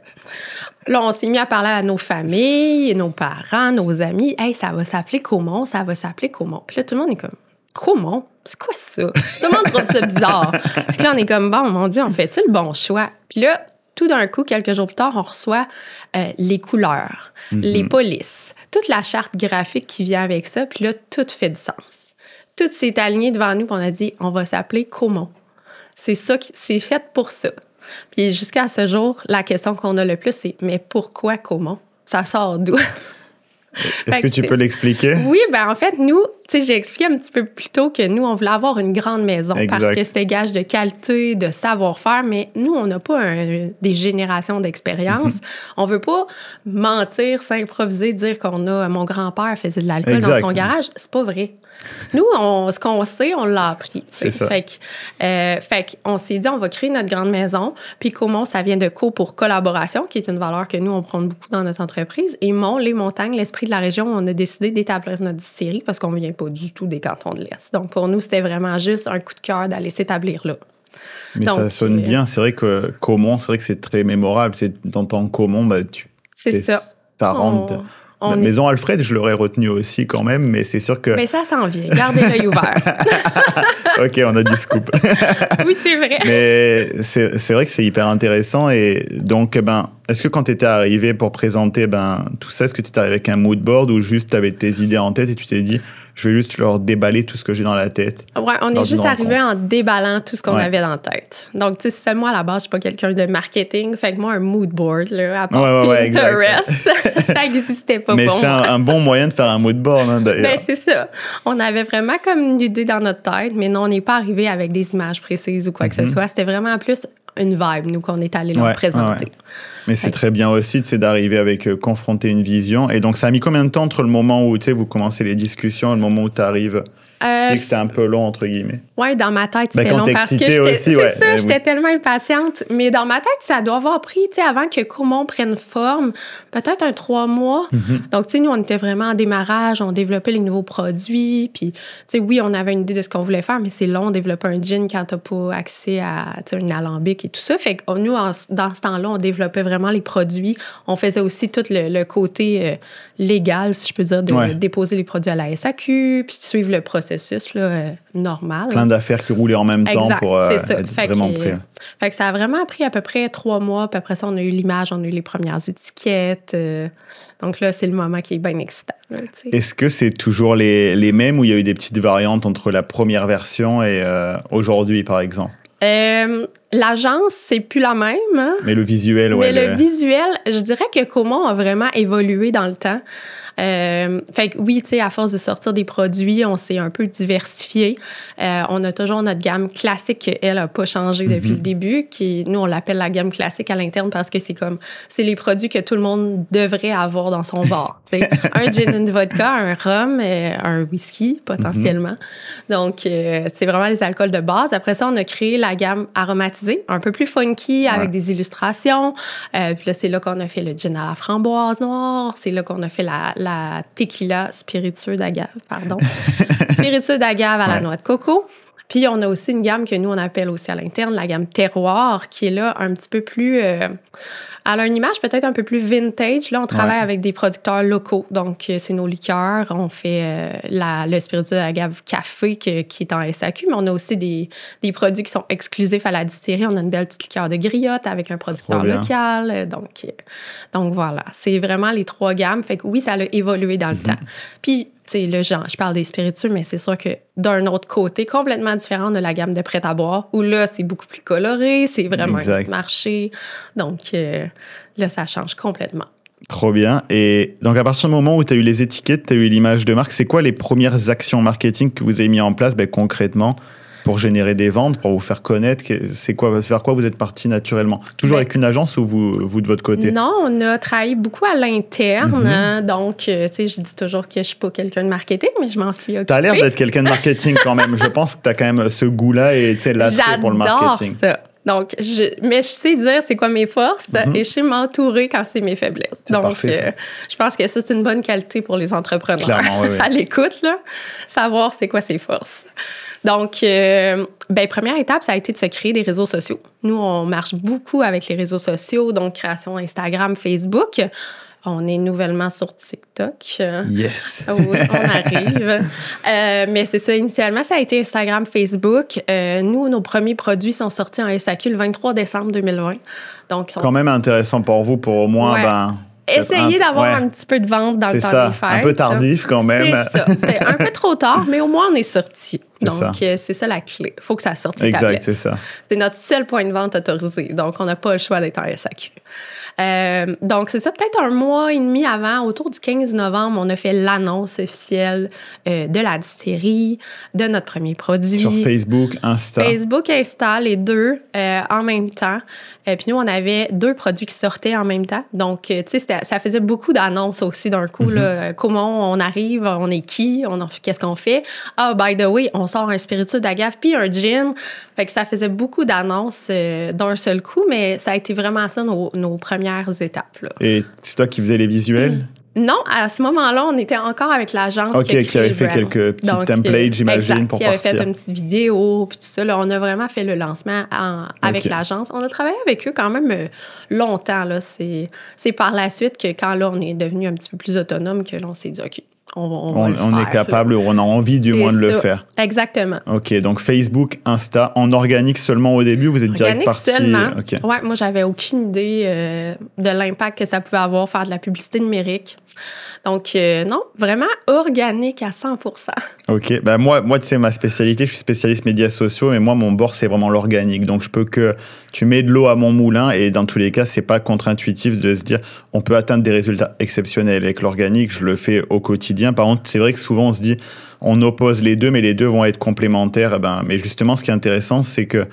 B: Là, on s'est mis à parler à nos familles, nos parents, nos amis. Hey, ça va s'appeler Comont, ça va s'appeler Comont. Puis là, tout le monde est comme, Comont? C'est quoi ça? Tout le monde trouve ça bizarre. Puis là, on est comme, bon, mon Dieu, on fait-tu le bon choix? Puis là, tout d'un coup, quelques jours plus tard, on reçoit les couleurs, les polices, toute la charte graphique qui vient avec ça. Puis là, tout fait du sens. Tout s'est aligné devant nous, puis on a dit, on va s'appeler Comont. C'est ça, c'est fait pour ça. Puis jusqu'à ce jour, la question qu'on a le plus, c'est, mais pourquoi Comont? Ça sort d'où?
A: Est-ce que tu peux l'expliquer?
B: Oui, ben en fait, nous, tu sais, j'ai expliqué un petit peu plus tôt que nous, on voulait avoir une grande maison parce que c'était gage de qualité, de savoir-faire, mais nous, on n'a pas des générations d'expérience. On veut pas mentir, s'improviser, dire mon grand-père faisait de l'alcool dans son garage. C'est pas vrai. Nous, ce qu'on sait, on l'a appris.
A: C'est ça.
B: Fait qu'on s'est dit, on va créer notre grande maison. Puis Comont, ça vient de co pour collaboration, qui est une valeur que nous, on prend beaucoup dans notre entreprise. Et Mont, les montagnes, l'esprit de la région, on a décidé d'établir notre distillerie parce qu'on ne vient pas du tout des cantons de l'Est. Donc, pour nous, c'était vraiment juste un coup de cœur d'aller s'établir là.
A: Mais donc, ça sonne bien. C'est vrai que Comont, c'est vrai que c'est très mémorable. Dans ton Comont,
B: c'est ça.
A: Ça rentre... La maison Alfred, je l'aurais retenu aussi quand même, mais c'est sûr que...
B: Mais ça s'en vient. Gardez l'œil ouvert.
A: OK, on a du scoop.
B: Oui, c'est vrai.
A: Mais c'est vrai que c'est hyper intéressant. Et donc, est-ce que quand tu étais arrivé pour présenter tout ça, est-ce que tu étais arrivé avec un mood board ou juste tu avais tes idées en tête et tu t'es dit, je vais juste leur déballer tout ce que j'ai dans la tête?
B: Ouais, on est juste arrivé en déballant tout ce qu'on avait dans la tête. Donc, tu sais, moi, à la base, je suis pas quelqu'un de marketing. Fait que moi, un mood board, là, à part Pinterest, ça n'existait pas.
A: Mais c'est un bon moyen de faire un mood board, hein, d'ailleurs.
B: Ben, c'est ça. On avait vraiment comme une idée dans notre tête, mais non, on n'est pas arrivé avec des images précises ou quoi que ce soit. C'était vraiment plus une vibe, nous, qu'on est allé leur présenter.
A: Mais c'est très bien aussi d'arriver avec confronter une vision. Et donc, ça a mis combien de temps entre le moment où vous commencez les discussions et le moment où tu arrives? C'est que c'était un peu long, entre guillemets.
B: Oui, dans ma tête, c'était long parce que j'étais tellement impatiente. Mais dans ma tête, ça doit avoir pris, avant que Comont prenne forme, peut-être 3 mois. Donc, nous, on était vraiment en démarrage, on développait les nouveaux produits. Puis, oui, on avait une idée de ce qu'on voulait faire, mais c'est long, développer un gin quand t'as pas accès à une alambic et tout ça. Fait que nous, dans ce temps-là, on développait vraiment les produits. On faisait aussi tout le côté légal, si je peux dire, de déposer les produits à la SAQ, puis de suivre le processus normal.
A: Plein d'affaires qui roulaient en même temps pour être vraiment prêt.
B: Fait que ça a vraiment pris à peu près 3 mois. Puis après ça, on a eu l'image, on a eu les premières étiquettes. Donc là, c'est le moment qui est bien excitant. Là,
A: est-ce que c'est toujours les mêmes ou il y a eu des petites variantes entre la première version et aujourd'hui, par exemple?
B: L'agence, c'est plus la même. Hein?
A: Mais le visuel,
B: le visuel, je dirais que Comont a vraiment évolué dans le temps. Fait que oui, tu sais, à force de sortir des produits, on s'est un peu diversifié. On a toujours notre gamme classique qu'elle n'a pas changé depuis le début, qui, nous, on l'appelle la gamme classique à l'interne parce que c'est les produits que tout le monde devrait avoir dans son bar. Tu sais, un gin and vodka, un rhum, un whisky, potentiellement. Donc, c'est vraiment les alcools de base. Après ça, on a créé la gamme aromatisée, un peu plus funky, avec des illustrations. Puis là, c'est là qu'on a fait le gin à la framboise noire. C'est là qu'on a fait la tequila spiritueux d'agave, spiritueux d'agave à la noix de coco. Puis, on a aussi une gamme que nous, on appelle aussi à l'interne la gamme terroir, qui est là un petit peu plus... elle a une image peut-être un peu plus vintage. Là, on travaille avec des producteurs locaux. Donc, c'est nos liqueurs. On fait le spiritueux d'agave café qui est en SAQ, mais on a aussi des produits qui sont exclusifs à la distillerie. On a une belle petite liqueur de griotte avec un producteur local. Donc, voilà. C'est vraiment les 3 gammes. Fait que oui, ça a évolué dans le temps. Puis, tu sais, je parle des spiritueux, mais c'est sûr que d'un autre côté, complètement différent de la gamme de prêt-à-boire, où là, c'est beaucoup plus coloré, c'est vraiment un autre marché. Donc, là, ça change complètement.
A: Trop bien. Et donc, à partir du moment où tu as eu les étiquettes, tu as eu l'image de marque, c'est quoi les premières actions marketing que vous avez mis en place concrètement pour générer des ventes, pour vous faire connaître? C'est quoi, vers quoi vous êtes parti naturellement? Toujours avec une agence ou vous de votre côté?
B: Non, on a travaillé beaucoup à l'interne. Donc, tu sais, je dis toujours que je suis pas quelqu'un de marketing, mais je m'en suis occupée.
A: Tu as l'air d'être quelqu'un de marketing quand même. Je pense que tu as quand même ce goût-là et l'attrait pour le marketing.
B: J'adore ça. Donc, mais je sais dire c'est quoi mes forces et je sais m'entourer quand c'est mes faiblesses. Donc,
A: parfait,
B: je pense que c'est une bonne qualité pour les entrepreneurs.
A: Clairement, oui.
B: À l'écoute, là, savoir c'est quoi ses forces. Donc, première étape, ça a été de se créer des réseaux sociaux. Nous, on marche beaucoup avec les réseaux sociaux, donc création Instagram, Facebook. On est nouvellement sur TikTok.
A: Yes!
B: Oui, on arrive. Mais c'est ça, initialement, ça a été Instagram, Facebook. Nous, nos premiers produits sont sortis en SAQ le 23 décembre 2020. Donc,
A: quand même intéressant pour vous, pour au moins...
B: Essayer d'avoir un petit peu de vente dans le temps des fêtes.
A: Un peu tardif quand même.
B: C'est ça. C'était un peu trop tard, mais au moins on est sorti. Donc, c'est ça la clé. Il faut que ça sorte.
A: Exact, c'est ça.
B: C'est notre seul point de vente autorisé. Donc, on n'a pas le choix d'être en SAQ. Donc, c'est ça, peut-être un mois et demi avant, autour du 15 novembre, on a fait l'annonce officielle de la distillerie, de notre premier produit.
A: Sur Facebook, Insta.
B: Facebook, Insta, les deux en même temps. Puis nous, on avait 2 produits qui sortaient en même temps. Donc, tu sais, ça faisait beaucoup d'annonces aussi d'un coup. Là, comment on arrive, on est qui, qu'est-ce qu'on fait. Ah, by the way, on sort un spiritueux d'agave puis un gin. Fait que ça faisait beaucoup d'annonces d'un seul coup, mais ça a été vraiment ça nos premières étapes. Là.
A: Et c'est toi qui faisais les visuels?
B: Non, à ce moment-là, on était encore avec l'agence
A: qui avait fait quelques petits templates, j'imagine, pour partir.
B: Qui avait fait une petite vidéo, puis tout ça. Là, on a vraiment fait le lancement avec l'agence. On a travaillé avec eux quand même longtemps. Là. C'est par la suite que quand là, on est devenu un petit peu plus autonome que là, on s'est dit, OK, on
A: est capable, ou on a envie du moins de le faire.
B: Exactement.
A: OK, donc Facebook, Insta, en organique seulement au début, vous êtes direct parti?
B: Seulement. Okay. Ouais, moi, j'avais aucune idée de l'impact que ça pouvait avoir, faire de la publicité numérique. Donc, non, vraiment organique à 100%.
A: OK. Ben moi, tu sais, ma spécialité, je suis spécialiste médias sociaux, mais moi, mon bord, c'est vraiment l'organique. Donc, tu mets de l'eau à mon moulin et dans tous les cas, c'est pas contre-intuitif de se dire on peut atteindre des résultats exceptionnels. Avec l'organique, je le fais au quotidien. Par contre, c'est vrai que souvent, on se dit on oppose les deux, mais les deux vont être complémentaires. Mais justement, ce qui est intéressant, c'est que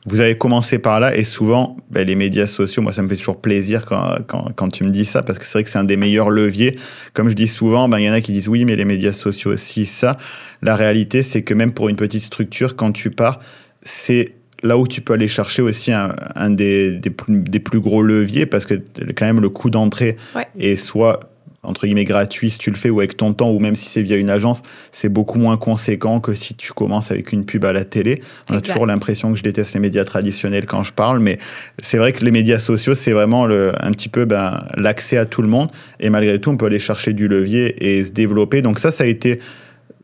A: vous avez commencé par là et souvent, les médias sociaux, moi, ça me fait toujours plaisir quand tu me dis ça parce que c'est vrai que c'est un des meilleurs leviers. Comme je dis souvent, il y en a qui disent oui, mais les médias sociaux aussi, ça. La réalité, c'est que même pour une petite structure, quand tu pars, c'est là où tu peux aller chercher aussi un des plus gros leviers parce que quand même, le coût d'entrée est soit entre guillemets gratuit si tu le fais ou avec ton temps ou même si c'est via une agence, c'est beaucoup moins conséquent que si tu commences avec une pub à la télé. On a toujours l'impression que je déteste les médias traditionnels quand je parle, mais c'est vrai que les médias sociaux, c'est vraiment un petit peu l'accès à tout le monde et malgré tout, on peut aller chercher du levier et se développer. Donc ça a été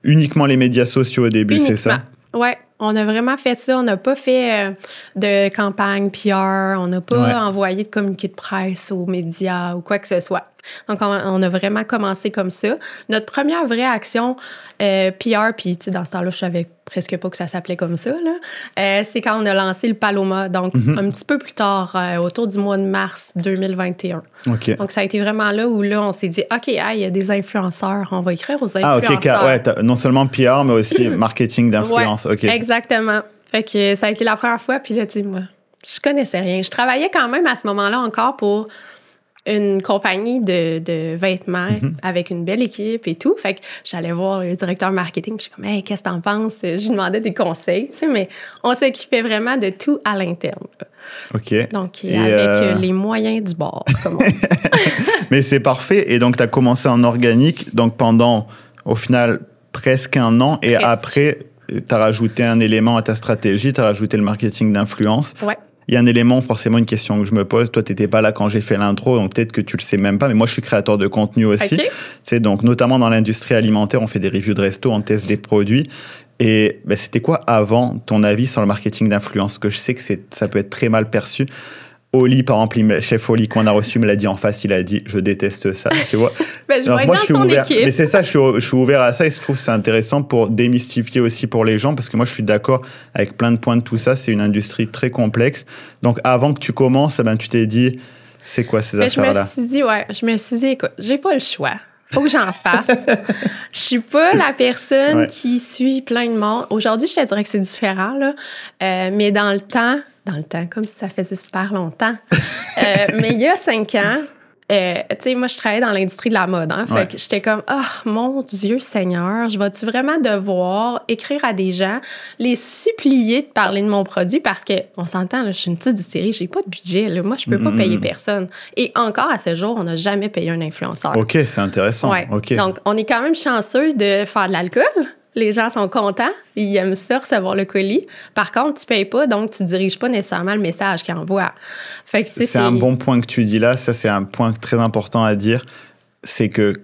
A: uniquement les médias sociaux au début, c'est ça?
B: Ouais. On a vraiment fait ça. On n'a pas fait de campagne PR. On n'a pas envoyé de communiqué de presse aux médias ou quoi que ce soit. Donc, on a vraiment commencé comme ça. Notre première vraie action PR, puis dans ce temps-là, je savais presque pas que ça s'appelait comme ça, là, c'est quand on a lancé le Paloma. Donc, un petit peu plus tard, autour du mois de mars 2021.
A: Okay.
B: Donc, ça a été vraiment là où là, on s'est dit, OK, il y a des influenceurs. On va écrire aux influenceurs.
A: Ah, OK. Non seulement PR, mais aussi marketing d'influence.
B: Ouais, exactement. Fait que ça a été la première fois. Puis là, tu sais, moi, je connaissais rien. Je travaillais quand même à ce moment-là encore pour une compagnie de vêtements avec une belle équipe et tout. Fait que j'allais voir le directeur marketing. Puis je suis comme, hey, qu'est-ce que t'en penses? Je lui demandais des conseils, tu sais, mais on s'occupait vraiment de tout à l'interne.
A: OK.
B: Donc, avec les moyens du bord, comme on dit.
A: Mais c'est parfait. Et donc, tu as commencé en organique, donc pendant, au final, presque un an. Et après, tu as rajouté un élément à ta stratégie, tu as rajouté le marketing d'influence.
B: Ouais.
A: Il y a un élément, forcément, une question que je me pose. Toi, tu n'étais pas là quand j'ai fait l'intro, donc peut-être que tu le sais même pas, mais moi, je suis créateur de contenu aussi. Okay. Donc, notamment dans l'industrie alimentaire, on fait des reviews de resto, on teste des produits. Et c'était quoi avant ton avis sur le marketing d'influence? Parce que je sais que ça peut être très mal perçu. Oli, par exemple, chef Oli qu'on a reçu, me l'a dit en face, il a dit « je déteste ça », tu vois.
B: Je vois moi, je suis ouvert. Équipe.
A: Mais c'est ça, je suis ouvert à ça et je trouve que c'est intéressant pour démystifier aussi pour les gens parce que moi, je suis d'accord avec plein de points de tout ça. C'est une industrie très complexe. Donc, avant que tu commences, tu t'es dit « c'est quoi ces affaires-là »
B: Je me suis dit, écoute, j'ai pas le choix. Faut que j'en fasse. Je suis pas la personne qui suit plein de monde. Aujourd'hui, je te dirais que c'est différent, là. Mais dans le temps, comme si ça faisait super longtemps. Mais il y a 5 ans, tu sais, moi, je travaillais dans l'industrie de la mode. Hein, fait que j'étais comme, oh, mon Dieu Seigneur, je vais-tu vraiment devoir écrire à des gens, les supplier de parler de mon produit parce qu'on s'entend, là, je suis une petite distillerie, j'ai pas de budget. Là, moi, je peux pas payer personne. Et encore à ce jour, on n'a jamais payé un influenceur.
A: OK, c'est intéressant.
B: Ouais.
A: Okay.
B: Donc, on est quand même chanceux de faire de l'alcool. Les gens sont contents, ils aiment ça, recevoir le colis. Par contre, tu ne payes pas, donc tu ne diriges pas nécessairement le message qu'ils envoient. Fait que,
A: c'est un bon point que tu dis là. Ça, c'est un point très important à dire. C'est que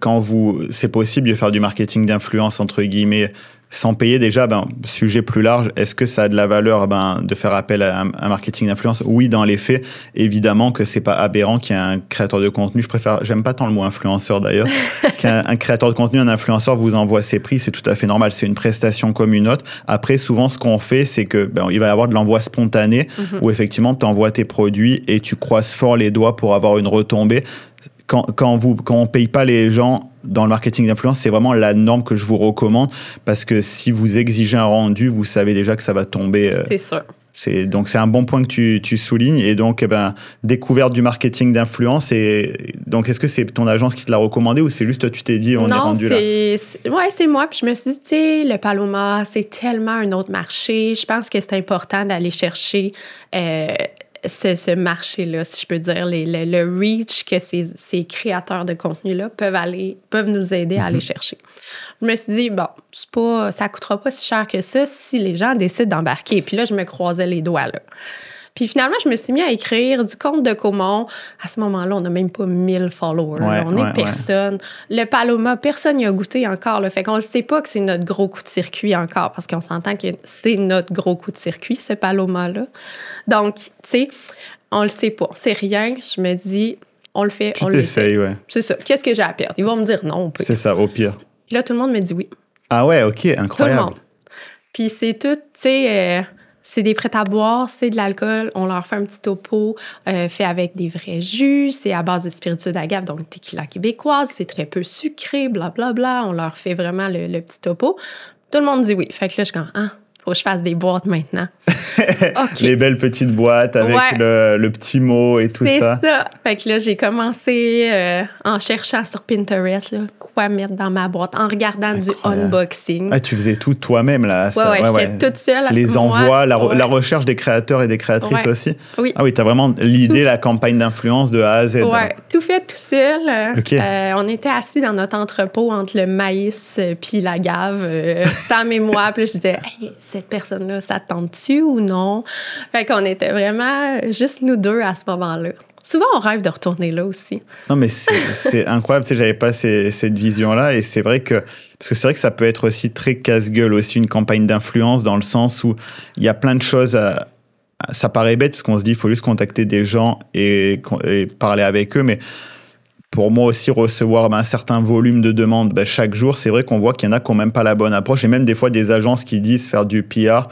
A: c'est possible de faire du marketing d'influence, entre guillemets, sans payer déjà, sujet plus large, est-ce que ça a de la valeur de faire appel à un marketing d'influence? Oui, dans les faits, évidemment que c'est pas aberrant qu'il y ait un créateur de contenu, j'aime pas tant le mot influenceur d'ailleurs, qu'un créateur de contenu, un influenceur vous envoie ses prix, c'est tout à fait normal, c'est une prestation comme une autre. Après, souvent, ce qu'on fait, c'est que il va y avoir de l'envoi spontané, où effectivement, tu envoies tes produits et tu croises fort les doigts pour avoir une retombée. Quand on ne paye pas les gens dans le marketing d'influence, c'est vraiment la norme que je vous recommande parce que si vous exigez un rendu, vous savez déjà que ça va tomber.
B: C'est sûr.
A: Donc, c'est un bon point que tu soulignes. Et donc, découverte du marketing d'influence. Et donc, est-ce que c'est ton agence qui te l'a recommandé ou c'est juste toi, tu t'es dit, on est rendu là?
B: Oui, c'est moi. Puis je me suis dit, tu sais, le Paloma, c'est tellement un autre marché. Je pense que c'est important d'aller chercher ce marché-là, si je peux dire, le reach que ces créateurs de contenu-là peuvent nous aider à aller chercher. Je me suis dit, ça coûtera pas si cher que ça si les gens décident d'embarquer. Puis là, je me croisais les doigts, là. Puis finalement, je me suis mis à écrire du compte de Caumont. À ce moment-là, on n'a même pas 1000 followers. On est personne. Ouais. Le Paloma, personne n'y a goûté encore. Là. Fait qu'on ne sait pas que c'est notre gros coup de circuit encore parce qu'on s'entend que c'est notre gros coup de circuit, ce Paloma-là. Donc, tu sais, on le sait pas. C'est rien. Je me dis, on le fait, on l'essaye.
A: Ouais.
B: C'est ça. Qu'est-ce que j'ai à perdre? Ils vont me dire non. On peut.
A: C'est ça, au pire.
B: Puis là, tout le monde me dit oui.
A: Ah ouais, OK, incroyable.
B: Tout le monde. Puis c'est tout, tu sais... c'est des prêts à boire, c'est de l'alcool. On leur fait un petit topo fait avec des vrais jus. C'est à base de spiritueux d'agave, donc tequila québécoise. C'est très peu sucré, blablabla. On leur fait vraiment le petit topo. Tout le monde dit oui. Fait que là, je suis comme, faut que je fasse des boîtes maintenant. Okay.
A: Les belles petites boîtes avec le petit mot et tout ça.
B: C'est ça. Fait que là, j'ai commencé en cherchant sur Pinterest là, quoi mettre dans ma boîte, en regardant du unboxing.
A: Ah, tu faisais tout toi-même, là.
B: J'étais toute seule.
A: Les envois, la recherche des créateurs et des créatrices aussi.
B: Oui.
A: Ah oui, t'as vraiment l'idée, la campagne d'influence de A à Z.
B: Oui, tout fait tout seul. Okay. On était assis dans notre entrepôt entre le maïs puis l'agave, Sam et moi. Puis là, je disais, hey, cette personne-là, ça te tente-tu ou non? Fait qu'on était vraiment juste nous deux à ce moment-là. Souvent, on rêve de retourner là aussi.
A: Non, mais c'est incroyable. Tu sais, j'avais pas cette vision-là. Et c'est vrai que... Parce que c'est vrai que ça peut être aussi très casse-gueule aussi, une campagne d'influence, dans le sens où il y a plein de choses ça paraît bête, parce qu'on se dit, il faut juste contacter des gens et parler avec eux. Mais pour moi aussi, recevoir un certain volume de demandes chaque jour, c'est vrai qu'on voit qu'il y en a qui n'ont même pas la bonne approche. Et même des fois, des agences qui disent faire du PR...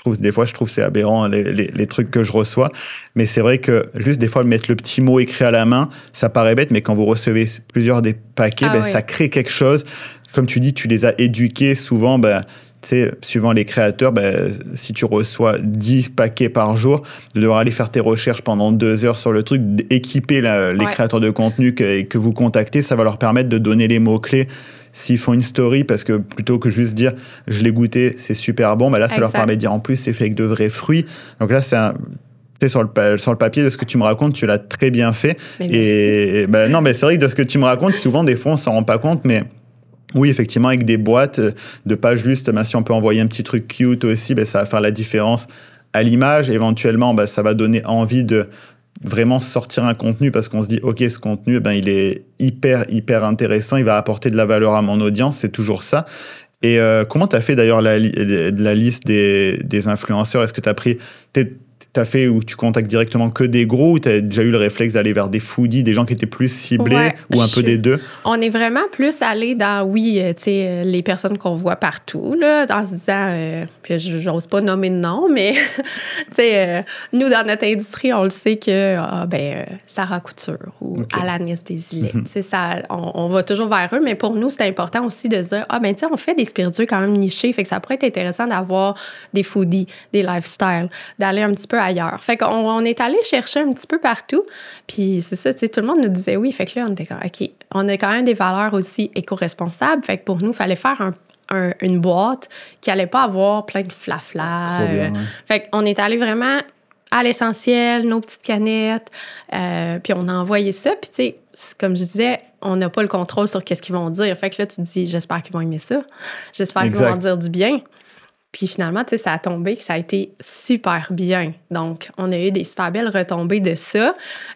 A: Des fois, je trouve que c'est aberrant, les trucs que je reçois. Mais c'est vrai que juste des fois, mettre le petit mot écrit à la main, ça paraît bête, mais quand vous recevez plusieurs des paquets, ça crée quelque chose. Comme tu dis, tu les as éduqués souvent, tu sais, suivant les créateurs, si tu reçois 10 paquets par jour, de devoir aller faire tes recherches pendant 2 heures sur le truc, équiper les créateurs de contenu que vous contactez, ça va leur permettre de donner les mots-clés. S'ils font une story, parce que plutôt que juste dire « je l'ai goûté, c'est super bon », là, ça leur permet de dire en plus, c'est fait avec de vrais fruits. Donc là, sur le papier de ce que tu me racontes, tu l'as très bien fait. Et non, mais c'est vrai que de ce que tu me racontes, souvent, des fois, on ne s'en rend pas compte, mais Oui, effectivement, avec des boîtes, de pas juste, si on peut envoyer un petit truc cute aussi, ça va faire la différence à l'image. Éventuellement, ça va donner envie de vraiment sortir un contenu parce qu'on se dit, OK, ce contenu, il est hyper intéressant, il va apporter de la valeur à mon audience, c'est toujours ça. Et comment tu as fait d'ailleurs la liste des influenceurs? Est-ce que tu as pris... T'as fait où tu contactes directement que des gros ou tu as déjà eu le réflexe d'aller vers des foodies, des gens qui étaient plus ciblés ou un peu des deux? On
B: est vraiment plus allé dans, les personnes qu'on voit partout, là, en se disant, puis j'ose pas nommer de nom, mais nous, dans notre industrie, on le sait que Sarah Couture ou Alanis Desilets, on va toujours vers eux, mais pour nous, c'est important aussi de se dire, on fait des spiritueux quand même nichés, fait que ça pourrait être intéressant d'avoir des foodies, des lifestyles, d'aller un petit peu ailleurs. Fait qu'on est allé chercher un petit peu partout. Puis c'est ça, tout le monde nous disait oui. Fait que là, on était comme, OK, on a quand même des valeurs aussi éco-responsables. Fait que pour nous, il fallait faire une boîte qui allait pas avoir plein de flafla. Fait qu'on est allé vraiment à l'essentiel, nos petites canettes. Puis on a envoyé ça. Puis tu sais, comme je disais, on n'a pas le contrôle sur qu'est-ce qu'ils vont dire. Fait que là, tu te dis, j'espère qu'ils vont aimer ça. J'espère qu'ils vont en dire du bien. Puis finalement, ça a tombé, que ça a été super bien. Donc, on a eu des super belles retombées de ça.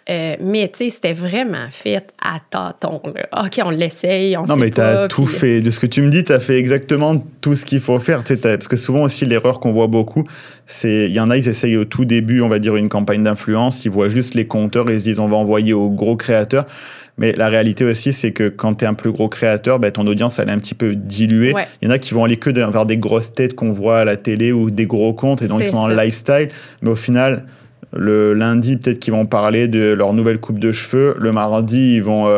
B: Mais, c'était vraiment fait à tâtons. Là. OK, on l'essaye, on sait pas. Non, mais
A: t'as tout fait. De ce que tu me dis, t'as fait exactement tout ce qu'il faut faire. Parce que souvent aussi, l'erreur qu'on voit beaucoup, il y en a, ils essayent au tout début, on va dire, une campagne d'influence. Ils voient juste les compteurs et ils se disent, on va envoyer aux gros créateurs. Mais la réalité aussi, c'est que quand tu es un plus gros créateur, ton audience, elle est un petit peu diluée. Ouais. Il y en a qui vont aller que vers des grosses têtes qu'on voit à la télé ou des gros comptes, et donc ils sont en lifestyle. Mais au final, le lundi, peut-être qu'ils vont parler de leur nouvelle coupe de cheveux. Le mardi, ils vont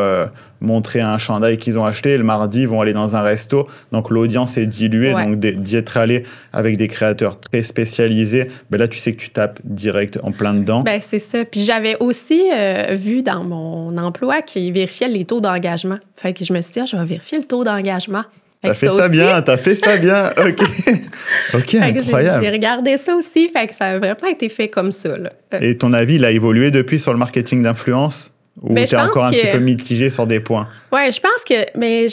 A: montrer un chandail qu'ils ont acheté. Le mardi, ils vont aller dans un resto. Donc, l'audience est diluée. Ouais. Donc, d'y être allé avec des créateurs très spécialisés, là, tu sais que tu tapes direct en plein dedans.
B: C'est ça. Puis, j'avais aussi vu dans mon emploi qu'ils vérifiaient les taux d'engagement. Fait que je me suis dit, je vais vérifier le taux d'engagement.
A: T'as fait ça bien. OK. OK, incroyable.
B: J'ai regardé ça aussi, fait que ça a vraiment été fait comme ça. Là.
A: Et ton avis, il a évolué depuis sur le marketing d'influence? Ou t'es encore un petit peu mitigé sur des points?
B: Oui, je pense que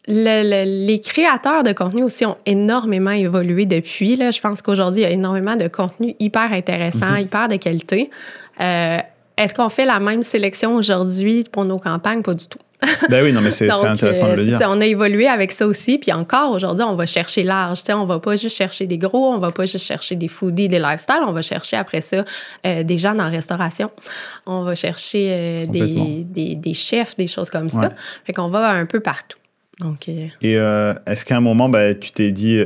B: les créateurs de contenu aussi ont énormément évolué depuis. Là. Je pense qu'aujourd'hui, il y a énormément de contenu hyper intéressant, hyper de qualité. Est-ce qu'on fait la même sélection aujourd'hui pour nos campagnes? Pas du tout.
A: Oui, non, mais c'est intéressant de le dire.
B: On a évolué avec ça aussi. Puis encore, aujourd'hui, on va chercher large. On va pas juste chercher des gros, on va pas juste chercher des foodies, des lifestyles. On va chercher après ça des gens dans la restauration. On va chercher des chefs, des choses comme ça. Fait qu'on va un peu partout. Donc,
A: Et est-ce qu'à un moment, tu t'es dit...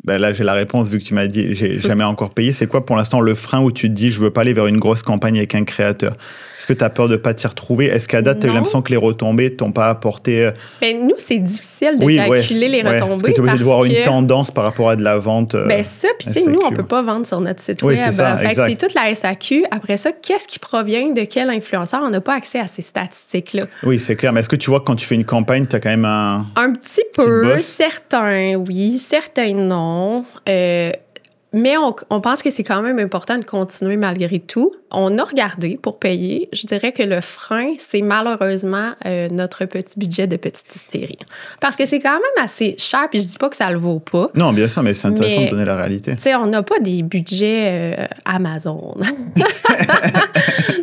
A: là, j'ai la réponse vu que tu m'as dit j'ai jamais encore payé. C'est quoi pour l'instant le frein où tu te dis je veux pas aller vers une grosse campagne avec un créateur? Est-ce que tu as peur de pas t'y retrouver? Est-ce qu'à date, tu as eu l'impression que les retombées t'ont pas apporté...
B: nous, c'est difficile de calculer les retombées. Parce que
A: tu es obligé de voir une tendance par rapport à de la vente.
B: Ça, puis tu sais, nous, on peut pas vendre sur notre site web. C'est toute la SAQ. Après ça, qu'est-ce qui provient de quel influenceur? On n'a pas accès à ces statistiques-là.
A: Oui, c'est clair. Mais est-ce que tu vois que quand tu fais une campagne, tu as quand même un
B: petit peu. Certains, oui. Certains, non. Mais on pense que c'est quand même important de continuer malgré tout. On a regardé pour payer. Je dirais que le frein, c'est malheureusement notre petit budget de petite distillerie. Parce que c'est quand même assez cher, puis je dis pas que ça le vaut pas.
A: Non, bien sûr, mais c'est intéressant de donner la réalité.
B: Tu sais, on n'a pas des budgets Amazon.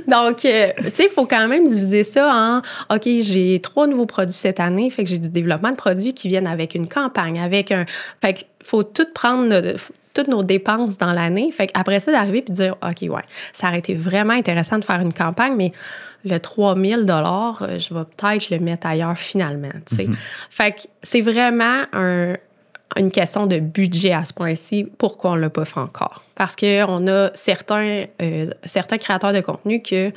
B: Donc, tu sais, il faut quand même diviser ça en, OK, j'ai 3 nouveaux produits cette année, fait que j'ai du développement de produits qui viennent avec une campagne, fait qu'il faut tout prendre... toutes nos dépenses dans l'année. Fait qu'après ça, d'arriver et de dire, OK, ça aurait été vraiment intéressant de faire une campagne, mais le 3 000 $, je vais peut-être le mettre ailleurs finalement, tu sais. Fait que c'est vraiment une question de budget à ce point-ci. Pourquoi on ne l'a pas fait encore? Parce qu'on a certains créateurs de contenu que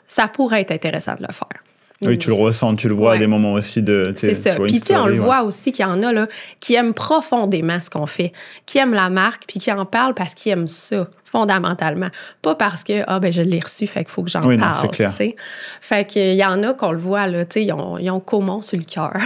B: ça pourrait être intéressant de le faire.
A: Oui, tu le ressens, tu le vois à des moments aussi de...
B: C'est ça. Puis, tu sais, on le voit aussi qu'il y en a là, qui aiment profondément ce qu'on fait, qui aiment la marque, puis qui en parlent parce qu'ils aiment ça, fondamentalement. Pas parce que, je l'ai reçu, fait qu'il faut que j'en parle,
A: c'est clair.
B: T'sais. Fait qu'il y en a qu'on le voit, là, tu sais, ils ont Caumont sur le cœur.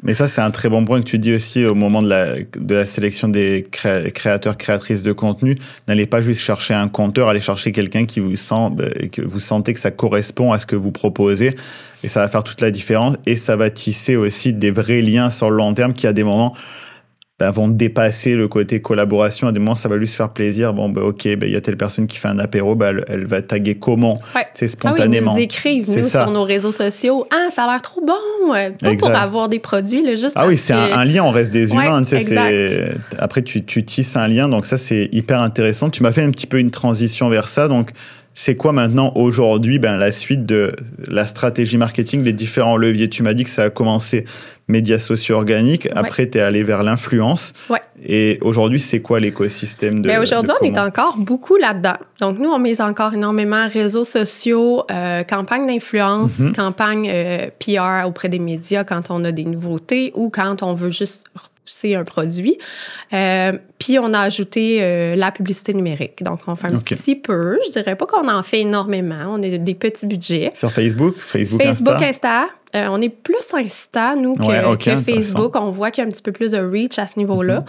A: Mais ça, c'est un très bon point que tu dis aussi au moment de la sélection des créateurs, créatrices de contenu. N'allez pas juste chercher un compteur, allez chercher quelqu'un que vous sentez que ça correspond à ce que vous proposez. Et ça va faire toute la différence. Et ça va tisser aussi des vrais liens sur le long terme qui, à des moments, vont dépasser le côté collaboration. À des moments, ça va juste faire plaisir. Bon, ok, il y a telle personne qui fait un apéro, elle va taguer comment, c'est spontanément.
B: Ah oui, ils nous écrivent, nous, sur nos réseaux sociaux. Ah, ça a l'air trop bon. Pas exact. Pour avoir des produits, là, juste parce
A: c'est un lien, on reste des humains.
B: Exact.
A: Après, tu tisses un lien, donc ça, c'est hyper intéressant. Tu m'as fait un petit peu une transition vers ça, donc c'est quoi maintenant, aujourd'hui, la suite de la stratégie marketing, les différents leviers? Tu m'as dit que ça a commencé médias sociaux organiques. Après, tu es allé vers l'influence.
B: Ouais.
A: Et aujourd'hui, c'est quoi l'écosystème de
B: aujourd'hui, on est encore beaucoup là-dedans. Donc, nous, on mise encore énormément réseaux sociaux, campagne d'influence, campagne PR auprès des médias quand on a des nouveautés ou quand on veut juste repousser un produit. Puis, on a ajouté la publicité numérique. Donc, on fait un petit peu. Je dirais pas qu'on en fait énormément. On a des petits budgets.
A: Sur Facebook,
B: Insta. On est plus Insta, nous, que Facebook. On voit qu'il y a un petit peu plus de reach à ce niveau-là.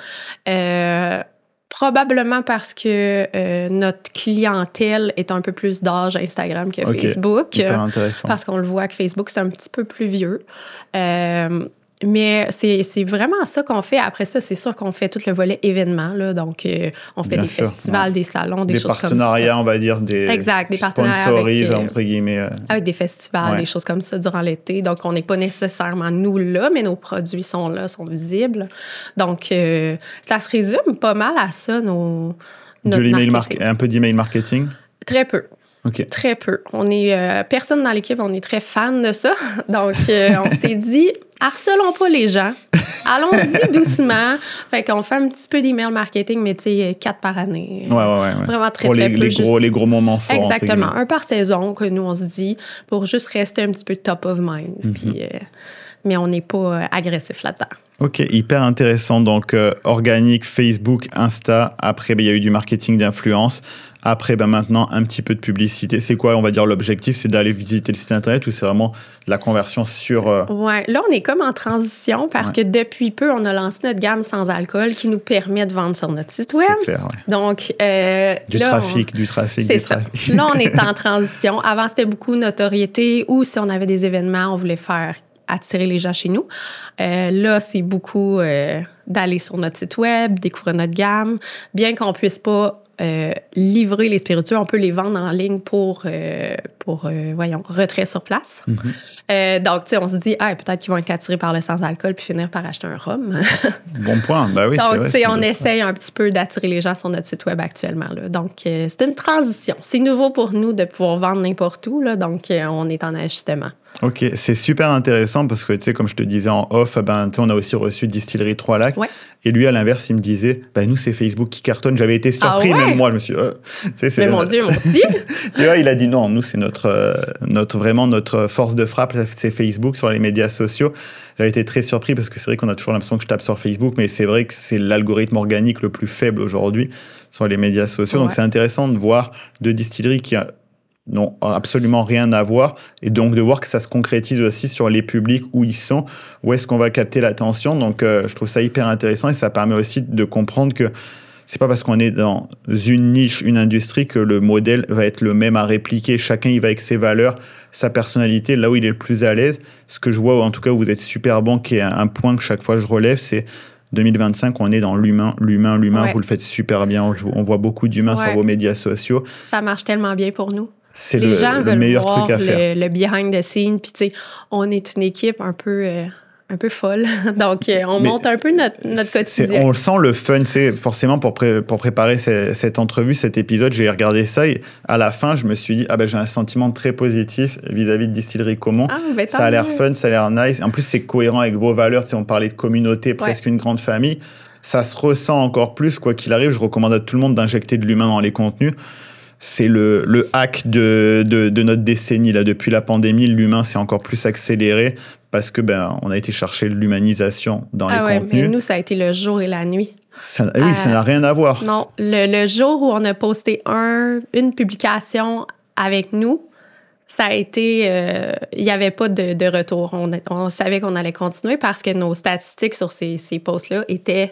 B: Probablement parce que notre clientèle est un peu plus d'âge Instagram que Facebook.
A: Hyper intéressant.
B: Parce qu'on le voit que Facebook, c'est un petit peu plus vieux. Mais c'est vraiment ça qu'on fait. Après ça, c'est sûr qu'on fait tout le volet événements. Là. Donc, on fait des festivals, des salons, des choses comme ça.
A: Des partenariats, on va dire. Des
B: partenariats
A: entre guillemets.
B: Avec des festivals, des choses comme ça durant l'été. Donc, on n'est pas nécessairement nous là, mais nos produits sont là, sont visibles. Donc, ça se résume pas mal à ça, notre marketing.
A: Un peu d'email marketing?
B: Très peu.
A: Okay.
B: Très peu. On est personne dans l'équipe, on est très fan de ça. Donc, on s'est dit, harcelons pas les gens. Allons-y doucement. Fait qu'on fait un petit peu d'email marketing, mais tu sais, 4 par année.
A: Ouais.
B: Vraiment très,
A: pour
B: très peu.
A: Les gros moments forts.
B: Exactement. Un par saison que nous, on se dit, pour juste rester un petit peu top of mind. Puis, mais on n'est pas agressif là-dedans.
A: OK, hyper intéressant. Donc, organique, Facebook, Insta. Après, il y a eu du marketing d'influence. Après, maintenant, un petit peu de publicité. C'est quoi, on va dire, l'objectif? C'est d'aller visiter le site Internet ou c'est vraiment de la conversion sur...
B: Ouais, là, on est comme en transition parce que depuis peu, on a lancé notre gamme sans alcool qui nous permet de vendre sur notre site web.
A: C'est clair, ouais.
B: Donc,
A: du trafic.
B: C'est ça. Là, on est en transition. Avant, c'était beaucoup notoriété ou si on avait des événements, on voulait faire attirer les gens chez nous. Là, c'est beaucoup d'aller sur notre site web, découvrir notre gamme. Bien qu'on puisse pas livrer les spiritueux, on peut les vendre en ligne pour retrait sur place. Donc, tu sais, on se dit, peut-être qu'ils vont être attirés par le sans-alcool puis finir par acheter un rhum.
A: Bon point. Ben oui,
B: donc, tu sais, on essaye un petit peu d'attirer les gens sur notre site web actuellement. Là. Donc, c'est une transition. C'est nouveau pour nous de pouvoir vendre n'importe où. Là, donc, on est en ajustement.
A: OK, c'est super intéressant parce que, tu sais, comme je te disais en off, on a aussi reçu Distillerie Trois Lacs. Ouais. Et lui, à l'inverse, il me disait, nous, c'est Facebook qui cartonne. J'avais été surpris, même moi, je me suis dit,
B: mais mon Dieu, moi aussi.
A: Tu vois, il a dit non, nous, c'est vraiment notre force de frappe, c'est Facebook sur les médias sociaux. J'avais été très surpris parce que c'est vrai qu'on a toujours l'impression que je tape sur Facebook, mais c'est vrai que c'est l'algorithme organique le plus faible aujourd'hui sur les médias sociaux. Ouais. Donc, c'est intéressant de voir deux distilleries qui n'ont absolument rien à voir, et donc de voir que ça se concrétise aussi sur les publics où ils sont, où est-ce qu'on va capter l'attention. Donc, je trouve ça hyper intéressant et ça permet aussi de comprendre que c'est pas parce qu'on est dans une niche, une industrie, que le modèle va être le même à répliquer. Chacun, il va avec ses valeurs, sa personnalité, là où il est le plus à l'aise. Ce que je vois, en tout cas, où vous êtes super bon, qui est un point que chaque fois je relève, c'est 2025, on est dans l'humain. Ouais. Vous le faites super bien. On voit beaucoup d'humains sur vos médias sociaux.
B: Ça marche tellement bien pour nous.
A: C'est
B: les gens veulent
A: meilleur
B: voir
A: truc à faire.
B: Le behind the scenes. Puis, tu sais, on est une équipe un peu folle. Donc, on monte un peu notre quotidien.
A: On sent le fun. C'est forcément pour préparer cette entrevue, cet épisode, j'ai regardé ça et à la fin, je me suis dit, j'ai un sentiment très positif vis-à-vis de Distillerie Caumont. Ça a l'air fun, ça a l'air nice. En plus, c'est cohérent avec vos valeurs. Tu sais, on parlait de communauté, presque une grande famille. Ça se ressent encore plus, quoi qu'il arrive. Je recommande à tout le monde d'injecter de l'humain dans les contenus. C'est le hack de notre décennie. Là. Depuis la pandémie, l'humain s'est encore plus accéléré parce que on a été chercher l'humanisation dans les contenus.
B: Mais nous, ça a été le jour et la nuit.
A: Ça n'a rien à voir.
B: Non, le jour où on a posté une publication avec nous, ça a été... il n'y avait pas de retour. On savait qu'on allait continuer parce que nos statistiques sur ces posts-là étaient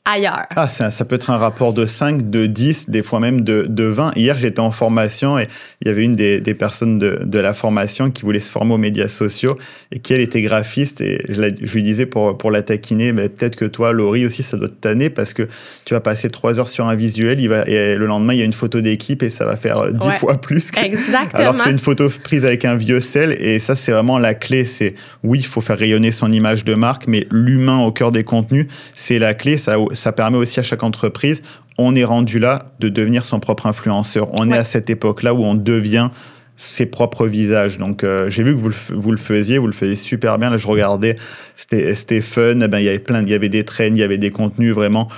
B: ailleurs.
A: Ah, ça peut être un rapport de 5, de 10, des fois même de 20. Hier, j'étais en formation et il y avait une des personnes de la formation qui voulait se former aux médias sociaux et qui, elle, était graphiste. Et je lui disais pour la taquiner, peut-être que toi, Laurie, aussi, ça doit te tanner parce que tu vas passer 3 heures sur un visuel et le lendemain, il y a une photo d'équipe et ça va faire 10 fois plus.
B: Exactement.
A: Alors que c'est une photo prise avec un vieux sel. Et ça, c'est vraiment la clé. C'est, oui, il faut faire rayonner son image de marque, mais l'humain au cœur des contenus, c'est la clé. Ça permet aussi à chaque entreprise, on est rendu là de devenir son propre influenceur. On est à cette époque-là où on devient ses propres visages. Donc, j'ai vu que vous le faisiez super bien. Là, je regardais, c'était fun. Il y avait des trends, il y avait des contenus vraiment.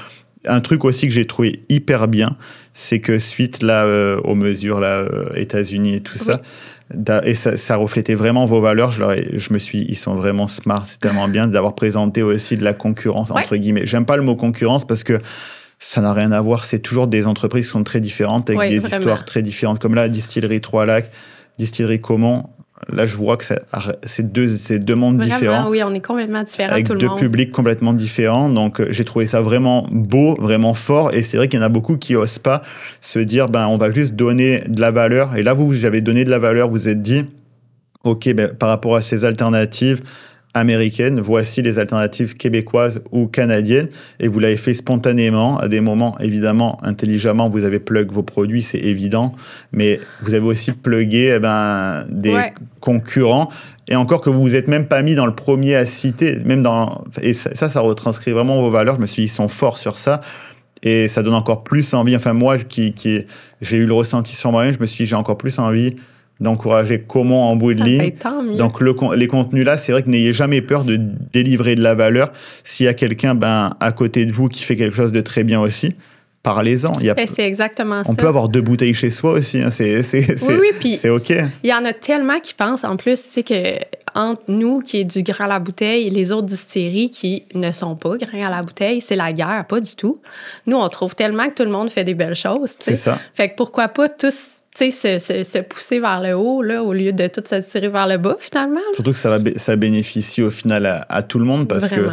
A: Un truc aussi que j'ai trouvé hyper bien, c'est que suite là, aux mesures États-Unis et tout ça, et ça reflétait vraiment vos valeurs. Je me suis dit, ils sont vraiment smart, c'est tellement bien d'avoir présenté aussi de la concurrence, entre guillemets. J'aime pas le mot concurrence parce que ça n'a rien à voir. C'est toujours des entreprises qui sont très différentes, avec des histoires très différentes. Comme là, Distillerie Trois-Lacs, Distillerie Comont. Là, je vois que c'est deux mondes différents.
B: Oui, on est complètement différents,
A: avec
B: tout le monde.
A: Avec deux publics complètement différents. Donc, j'ai trouvé ça vraiment beau, vraiment fort. Et c'est vrai qu'il y en a beaucoup qui n'osent pas se dire, on va juste donner de la valeur. Et là, vous avez donné de la valeur. Vous vous êtes dit, OK, par rapport à ces alternatives américaines, voici les alternatives québécoises ou canadiennes. Et vous l'avez fait spontanément, à des moments, évidemment, intelligemment. Vous avez plug vos produits, c'est évident. Mais vous avez aussi plugué des concurrents. Et encore que vous vous êtes même pas mis dans le premier à citer. Et ça retranscrit vraiment vos valeurs. Je me suis dit, ils sont forts sur ça. Et ça donne encore plus envie. Enfin, moi, j'ai eu le ressenti sur moi-même. Je me suis dit, j'ai encore plus envie d'encourager Comont en bout de ligne. Donc, les contenus là, c'est vrai que n'ayez jamais peur de délivrer de la valeur. S'il y a quelqu'un à côté de vous qui fait quelque chose de très bien aussi, parlez-en.
B: C'est exactement ça.
A: On peut avoir 2 bouteilles chez soi aussi. Hein. C'est OK.
B: Il y en a tellement qui pensent, en plus, tu sais, que entre nous, qui est du grain à la bouteille, et les autres distilleries qui ne sont pas grain à la bouteille, c'est la guerre, pas du tout. Nous, on trouve tellement que tout le monde fait des belles choses.
A: C'est ça.
B: Fait que pourquoi pas tous se pousser vers le haut là, au lieu de tout se tirer vers le bas, finalement. Là.
A: Surtout que ça bénéficie au final à tout le monde parce que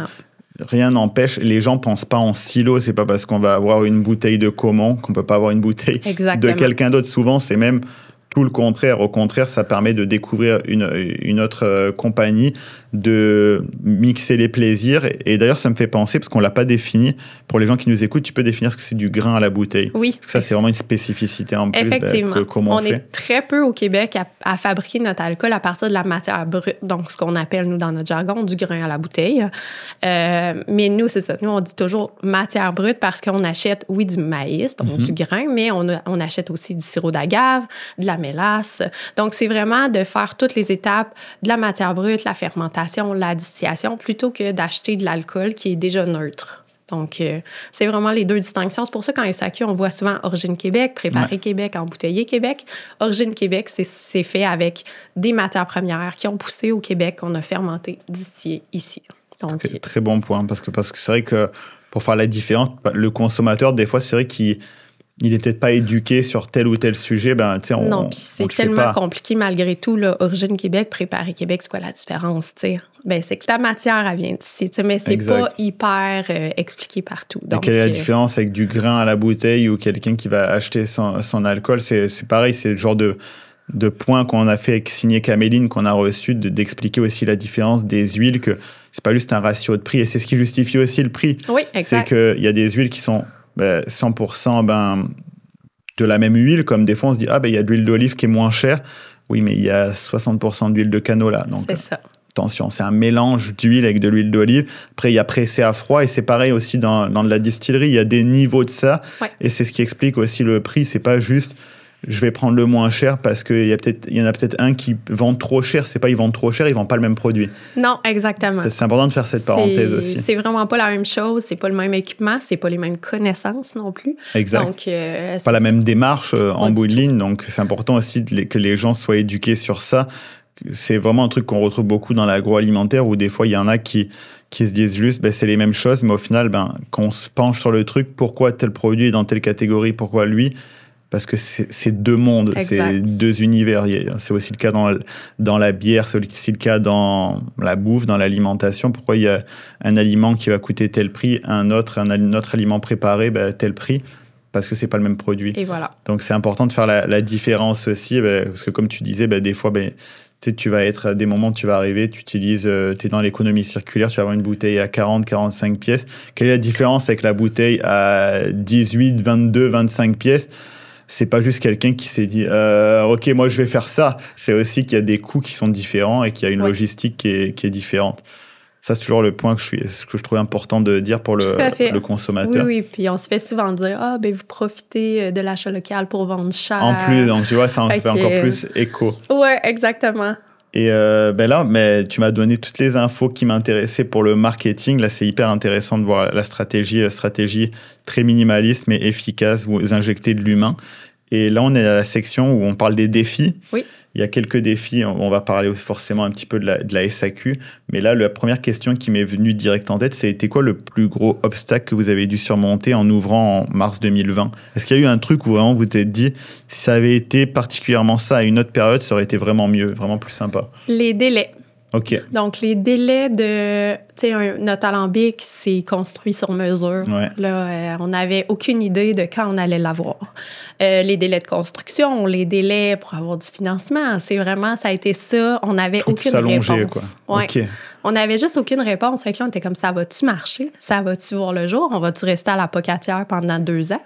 A: rien n'empêche, les gens ne pensent pas en silo. C'est pas parce qu'on va avoir une bouteille de Comont qu'on ne peut pas avoir une bouteille de quelqu'un d'autre. Souvent, c'est même tout le contraire. Au contraire, ça permet de découvrir une autre compagnie, de mixer les plaisirs. Et d'ailleurs, ça me fait penser, parce qu'on ne l'a pas défini, pour les gens qui nous écoutent, tu peux définir ce que c'est du grain à la bouteille.
B: Oui.
A: Parce que ça, c'est vraiment une spécificité en plus.
B: Effectivement.
A: On
B: est très peu au Québec à fabriquer notre alcool à partir de la matière brute, donc ce qu'on appelle, nous, dans notre jargon, du grain à la bouteille. Mais nous, c'est ça. Nous, on dit toujours matière brute parce qu'on achète, oui, du maïs, donc du grain, mais on achète aussi du sirop d'agave, de la mélasse. Donc, c'est vraiment de faire toutes les étapes de la matière brute, la fermentation, la distillation, plutôt que d'acheter de l'alcool qui est déjà neutre. Donc, c'est vraiment les 2 distinctions. C'est pour ça qu'en SAQ, on voit souvent Origine Québec, Préparé Québec, Embouteillé Québec. Origine Québec, c'est fait avec des matières premières qui ont poussé au Québec, qu'on a fermenté, distillé ici. Donc,
A: c'est très bon point, parce que c'est vrai que pour faire la différence, le consommateur, des fois, c'est vrai qu'il n'est peut-être pas éduqué sur tel ou tel sujet.
B: Non, puis c'est tellement compliqué malgré tout. Là, Origine Québec, Préparé Québec, c'est quoi la différence? C'est que la matière, elle vient d'ici, mais c'est pas hyper expliqué partout. Donc,
A: quelle est la différence avec du grain à la bouteille ou quelqu'un qui va acheter son alcool? C'est pareil, c'est le genre de point qu'on a fait avec Signé Caméline, qu'on a reçu, d'expliquer aussi la différence des huiles, que c'est pas juste un ratio de prix, et c'est ce qui justifie aussi le prix.
B: Oui, exact.
A: C'est qu'il y a des huiles qui sont 100% de la même huile, comme des fois on se dit, il y a de l'huile d'olive qui est moins chère. Oui, mais il y a 60% d'huile de canola. Donc,
B: c'est ça.
A: Attention, c'est un mélange d'huile avec de l'huile d'olive. Après, il y a pressé à froid, et c'est pareil aussi dans de la distillerie. Il y a des niveaux de ça, et c'est ce qui explique aussi le prix. C'est pas juste je vais prendre le moins cher parce qu'il y en a peut-être un qui vend trop cher. C'est pas ils vendent trop cher, ils vendent pas le même produit.
B: Non, exactement.
A: C'est important de faire cette parenthèse aussi.
B: C'est vraiment pas la même chose, c'est pas le même équipement, c'est pas les mêmes connaissances non plus.
A: Exact.
B: Donc,
A: pas la même démarche en bout de ligne, donc c'est important aussi que les gens soient éduqués sur ça. C'est vraiment un truc qu'on retrouve beaucoup dans l'agroalimentaire, où des fois il y en a qui se disent juste c'est les mêmes choses, mais au final quand on se penche sur le truc, pourquoi tel produit est dans telle catégorie, pourquoi lui, parce que c'est deux mondes, c'est deux univers. C'est aussi le cas dans la bière, c'est aussi le cas dans la bouffe, dans l'alimentation. Pourquoi il y a un aliment qui va coûter tel prix, un autre aliment préparé, tel prix? Parce que c'est pas le même produit.
B: Et voilà.
A: Donc c'est important de faire la différence aussi, parce que comme tu disais, des fois, tu vas être à des moments, tu vas arriver, tu es dans l'économie circulaire, tu vas avoir une bouteille à 40, 45 pièces. Quelle est la différence avec la bouteille à 18, 22, 25 pièces? C'est pas juste quelqu'un qui s'est dit ok, moi je vais faire ça. C'est aussi qu'il y a des coûts qui sont différents et qu'il y a une logistique qui est différente. Ça, c'est toujours le point que je trouve important de dire pour le consommateur.
B: Oui, puis on se fait souvent dire vous profitez de l'achat local pour vendre cher.
A: En plus, donc tu vois, ça en fait encore plus écho.
B: Oui, exactement.
A: Et là, tu m'as donné toutes les infos qui m'intéressaient pour le marketing. Là, c'est hyper intéressant de voir la stratégie très minimaliste mais efficace. Vous injectez de l'humain. Et là, on est à la section où on parle des défis.
B: Oui.
A: Il y a quelques défis. On va parler forcément un petit peu de la SAQ. Mais là, la première question qui m'est venue direct en tête, c'était quoi le plus gros obstacle que vous avez dû surmonter en ouvrant en mars 2020? Est-ce qu'il y a eu un truc où vraiment vous vous êtes dit, si ça avait été particulièrement ça à une autre période, ça aurait été vraiment mieux, vraiment plus sympa?
B: Les délais.
A: OK.
B: Donc, les délais notre alambic, c'est construit sur mesure.
A: Ouais.
B: Là, on n'avait aucune idée de quand on allait l'avoir. Les délais de construction, les délais pour avoir du financement, ça a été ça. On n'avait aucune réponse.
A: Quoi.
B: Ouais.
A: OK.
B: On n'avait juste aucune réponse. Fait que là, on était comme, ça va-tu marcher? Ça va-tu voir le jour? On va-tu rester à la pocatière pendant 2 ans?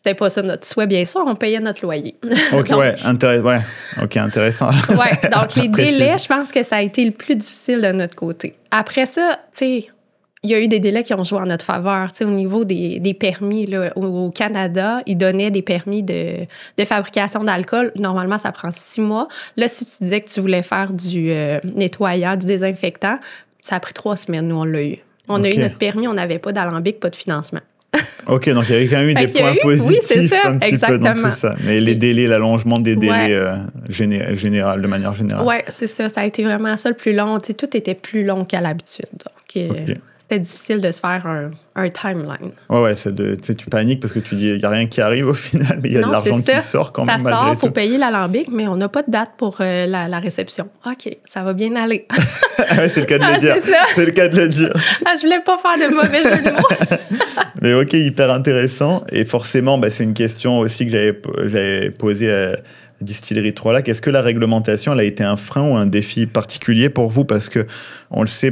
B: C'était pas ça notre souhait, bien sûr. On payait notre loyer.
A: OK, donc, OK, intéressant.
B: Oui, donc les délais, je pense que ça a été le plus difficile de notre côté. Après ça, tu sais, il y a eu des délais qui ont joué en notre faveur. Tu sais, au niveau des permis, là, au Canada, ils donnaient des permis de fabrication d'alcool. Normalement, ça prend 6 mois. Là, si tu disais que tu voulais faire du nettoyant, du désinfectant, ça a pris 3 semaines. Nous, on l'a eu. On a eu notre permis, on n'avait pas d'alambic, pas de financement.
A: OK, donc il y avait quand même eu des points positifs
B: oui, c'est ça,
A: un petit peu dans tout ça. Mais les délais, l'allongement des délais de manière générale.
B: Oui, c'est ça. Ça a été vraiment ça le plus long. Tu sais, tout était plus long qu'à l'habitude. Donc, c'était difficile de se faire un timeline.
A: Oui, tu paniques parce que tu dis, il n'y a rien qui arrive au final, mais il y a de l'argent qui sort quand même.
B: Ça sort, il faut payer l'alambic, mais on n'a pas de date pour la réception. OK, ça va bien aller.
A: C'est le cas de le dire. C'est le cas de le dire.
B: Je voulais pas faire de mauvais jeu de mots.
A: Mais OK, hyper intéressant. Et forcément, c'est une question aussi que j'avais posée à Distillerie 3 Lacs. Est-ce que la réglementation elle a été un frein ou un défi particulier pour vous? Parce que on le sait,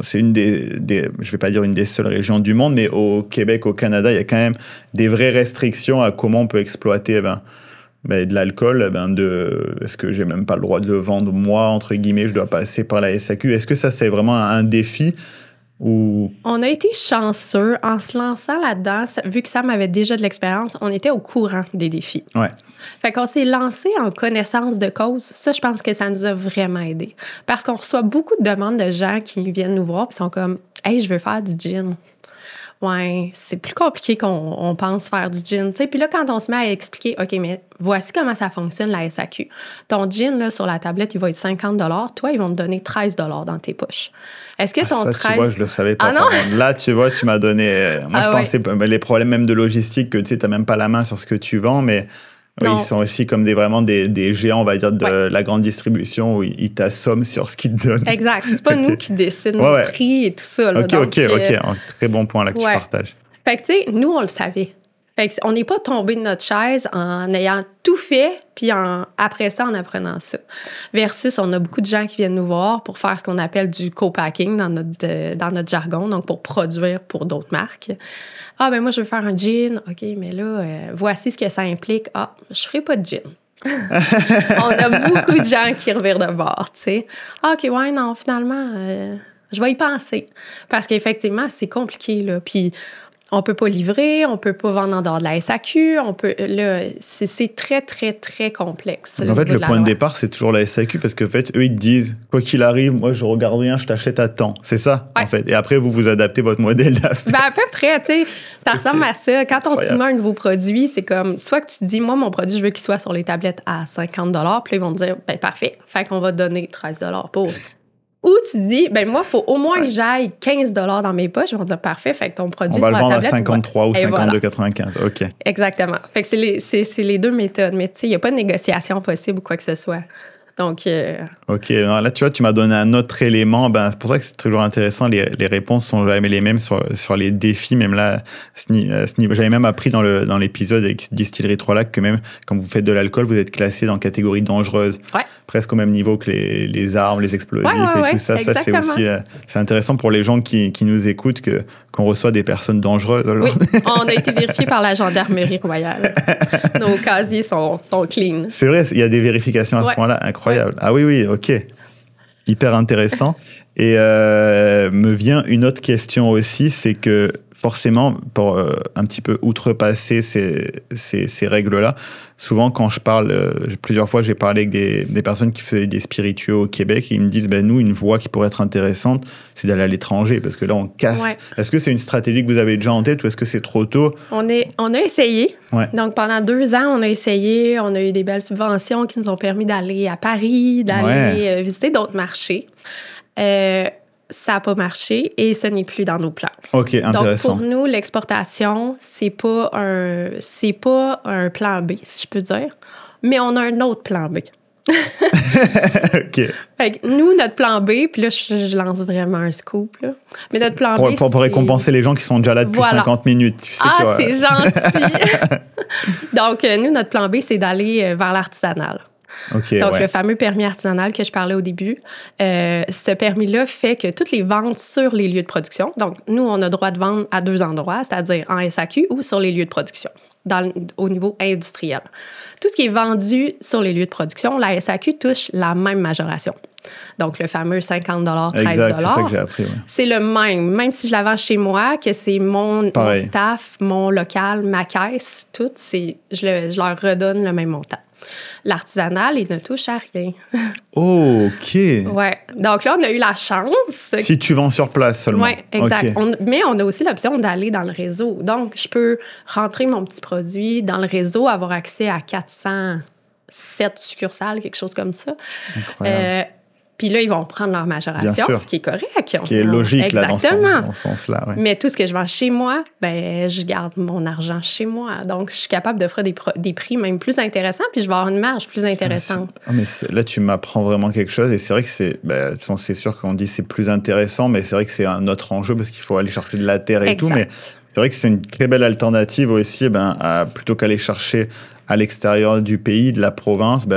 A: c'est une je vais pas dire une des seules régions du monde, mais au Québec, au Canada, il y a quand même des vraies restrictions à comment on peut exploiter de l'alcool. Est-ce que j'ai même pas le droit de le vendre moi, entre guillemets, je dois passer par la SAQ? Est-ce que ça, c'est vraiment un défi? Ou...
B: On a été chanceux en se lançant là-dedans. Vu que Sam avait déjà de l'expérience, on était au courant des défis.
A: Ouais.
B: Fait qu'on s'est lancé en connaissance de cause. Ça, je pense que ça nous a vraiment aidé. Parce qu'on reçoit beaucoup de demandes de gens qui viennent nous voir et sont comme « Hey, je veux faire du gin. » Ouais, c'est plus compliqué qu'on pense faire du gin. Puis là, quand on se met à expliquer, OK, mais voici comment ça fonctionne, la SAQ. Ton gin, là, sur la tablette, il va être 50 $. Toi, ils vont te donner 13 $ dans tes poches. Est-ce que ton 13...
A: Tu vois, je le savais pas.
B: Ah non?
A: Là, tu vois, tu m'as donné... Moi, je pensais les problèmes même de logistique, que tu n'as même pas la main sur ce que tu vends, mais... Oui, ils sont aussi comme vraiment des géants, on va dire, de la grande distribution où ils t'assomment sur ce qu'ils te donnent.
B: Exact. C'est pas nous qui décidons le prix et tout ça. Là.
A: OK. Un très bon point là que tu partages.
B: Fait que, tu sais, nous, on le savait. Fait que on n'est pas tombé de notre chaise en ayant tout fait, puis après ça, en apprenant ça. Versus, on a beaucoup de gens qui viennent nous voir pour faire ce qu'on appelle du co-packing dans notre jargon, donc pour produire pour d'autres marques. Ah, ben moi, je veux faire un gin. OK, mais là, voici ce que ça implique. Ah, je ferai pas de gin. On a beaucoup de gens qui revirent de bord, tu sais. Ah, OK, ouais, non, finalement, je vais y penser. Parce qu'effectivement, c'est compliqué, là. Puis, on peut pas livrer, on peut pas vendre en dehors de la SAQ, c'est très, très, très complexe.
A: En fait, le point de départ, c'est toujours la SAQ parce qu'en fait, eux, ils te disent, quoi qu'il arrive, moi, je regarde rien, je t'achète à temps. C'est ça, en fait. Et après, vous adaptez votre modèle d'affaires.
B: À peu près, tu sais, ça ressemble à ça. Quand on signe un nouveau produit, c'est comme, soit que tu dis, moi, mon produit, je veux qu'il soit sur les tablettes à 50 $, puis là, ils vont te dire, ben parfait, fait qu'on va te donner 13 $ pour. Ou tu dis, ben moi, il faut au moins que j'aille 15 $ dans mes poches. Je vais dire, parfait, fait que ton produit
A: on va
B: sur
A: le
B: la
A: vendre
B: tablette,
A: à 53 ou 52,95. OK.
B: Exactement. Fait que c'est les deux méthodes. Mais tu sais, il n'y a pas de négociation possible ou quoi que ce soit. Donc...
A: OK. Alors là, tu vois, tu m'as donné un autre élément. Ben, c'est pour ça que c'est toujours intéressant. Les réponses sont jamais les mêmes sur les défis. Même là, à ce niveau, j'avais même appris dans l'épisode avec Distillerie Trois-Lacs que même quand vous faites de l'alcool, vous êtes classé dans catégorie dangereuse.
B: Ouais.
A: Presque au même niveau que les armes, les explosifs et tout ça.
B: Exactement.
A: Ça, c'est aussi c'est intéressant pour les gens qui nous écoutent qu'on reçoit des personnes dangereuses.
B: Oui, on a été vérifié par la gendarmerie royale. Nos casiers sont clean.
A: C'est vrai, il y a des vérifications à ce point-là. Incroyable. Ouais. Ah oui, OK. Hyper intéressant. Et me vient une autre question aussi, c'est que forcément, pour un petit peu outrepasser ces règles-là, souvent quand je parle, plusieurs fois j'ai parlé avec des personnes qui faisaient des spiritueux au Québec, et ils me disent, ben nous, une voie qui pourrait être intéressante, c'est d'aller à l'étranger, parce que là, on casse. Ouais. Est-ce que c'est une stratégie que vous avez déjà en tête, ou est-ce que c'est trop tôt?
B: On a essayé.
A: Ouais.
B: Donc, pendant 2 ans, on a essayé. On a eu des belles subventions qui nous ont permis d'aller à Paris, d'aller visiter d'autres marchés. Ça n'a pas marché et ce n'est plus dans nos plans.
A: OK, intéressant.
B: Donc, pour nous, l'exportation, c'est pas un plan B, si je peux dire, mais on a un autre plan B.
A: OK.
B: Fait que nous, notre plan B, puis là, je lance vraiment un scoop, là. Mais notre plan B,
A: pour récompenser les gens qui sont déjà là depuis 50 minutes. Tu sais
B: c'est gentil! Donc, nous, notre plan B, c'est d'aller vers l'artisanal.
A: Okay,
B: donc, le fameux permis artisanal que je parlais au début, ce permis-là fait que toutes les ventes sur les lieux de production, donc nous, on a droit de vendre à 2 endroits, c'est-à-dire en SAQ ou sur les lieux de production, au niveau industriel. Tout ce qui est vendu sur les lieux de production, la SAQ touche la même majoration. Donc, le fameux 50 $, 13 $.
A: Exact, c'est ça que j'ai appris. Ouais.
B: C'est le même si je la vends chez moi, que c'est mon staff, mon local, ma caisse, tout, je leur redonne le même montant. L'artisanal, il ne touche à rien.
A: Oh, OK.
B: Ouais. Donc là, on a eu la chance.
A: Si tu vends sur place seulement.
B: Oui, exact.
A: Okay.
B: Mais on a aussi l'option d'aller dans le réseau. Donc, je peux rentrer mon petit produit dans le réseau, avoir accès à 407 succursales, quelque chose comme ça.
A: Incroyable.
B: Puis là, ils vont prendre leur majoration, ce qui est correct.
A: Ce qui est logique là, dans ce sens-là. Ouais.
B: Mais tout ce que je vends chez moi, ben, je garde mon argent chez moi. Donc, je suis capable d'offrir des prix même plus intéressants, puis je vais avoir une marge plus intéressante.
A: Mais là, tu m'apprends vraiment quelque chose. Et c'est vrai que c'est sûr qu'on dit c'est plus intéressant, mais c'est vrai que c'est un autre enjeu parce qu'il faut aller chercher de la terre et tout. Mais c'est vrai que c'est une très belle alternative aussi, plutôt qu'aller chercher à l'extérieur du pays, de la province,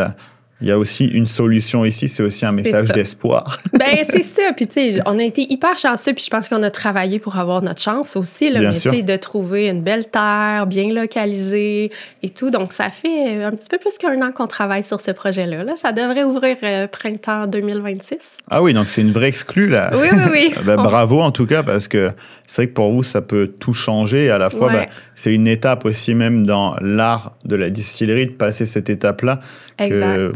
A: il y a aussi une solution ici, c'est aussi un message d'espoir.
B: C'est ça. Puis, tu sais, on a été hyper chanceux, puis je pense qu'on a travaillé pour avoir notre chance aussi, là, de trouver une belle terre, bien localisée et tout. Donc, ça fait un petit peu plus qu'1 an qu'on travaille sur ce projet-là. Là. Ça devrait ouvrir printemps 2026.
A: Ah oui, donc c'est une vraie exclue, là.
B: Oui.
A: Bravo, en tout cas, parce que c'est vrai que pour vous, ça peut tout changer. Et à la fois, c'est une étape aussi, même dans l'art de la distillerie, de passer cette étape-là.
B: Exact.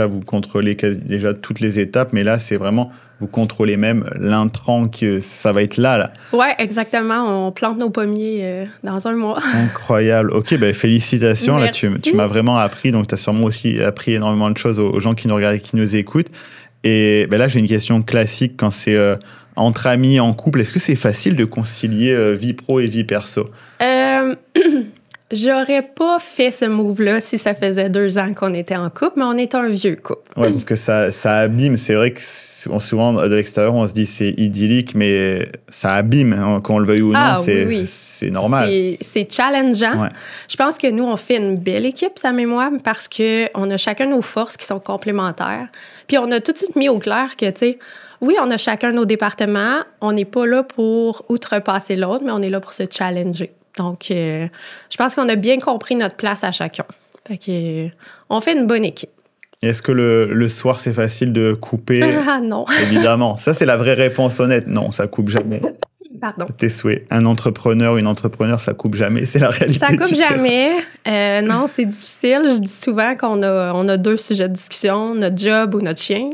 A: Vous contrôlez déjà toutes les étapes, mais là, c'est vraiment, vous contrôlez même l'intrant que ça va être là.
B: Oui, exactement. On plante nos pommiers dans 1 mois.
A: Incroyable. OK, félicitations.
B: Merci.
A: Là, tu m'as vraiment appris. Donc, tu as sûrement aussi appris énormément de choses aux gens qui nous regardent et qui nous écoutent. Et là, j'ai une question classique quand c'est entre amis, en couple. Est-ce que c'est facile de concilier vie pro et vie perso?
B: J'aurais pas fait ce move-là si ça faisait 2 ans qu'on était en couple, mais on est un vieux couple.
A: Oui, parce que ça abîme. C'est vrai que souvent, de l'extérieur, on se dit c'est idyllique, mais ça abîme, hein, qu'on le veuille ou non, c'est normal.
B: C'est challengeant.
A: Ouais.
B: Je pense que nous, on fait une belle équipe, Sam et moi, parce qu'on a chacun nos forces qui sont complémentaires. Puis on a tout de suite mis au clair que, tu sais, oui, on a chacun nos départements. On n'est pas là pour outrepasser l'autre, mais on est là pour se challenger. Donc, je pense qu'on a bien compris notre place à chacun. On fait une bonne équipe.
A: Est-ce que le soir, c'est facile de couper?
B: Ah non.
A: Évidemment. Ça, c'est la vraie réponse honnête. Non, ça coupe jamais.
B: Pardon.
A: Tes souhaits. Un entrepreneur, une entrepreneure, ça coupe jamais. C'est la réalité.
B: Ça coupe jamais. Non, c'est difficile. Je dis souvent qu'on a 2 sujets de discussion, notre job ou notre chien.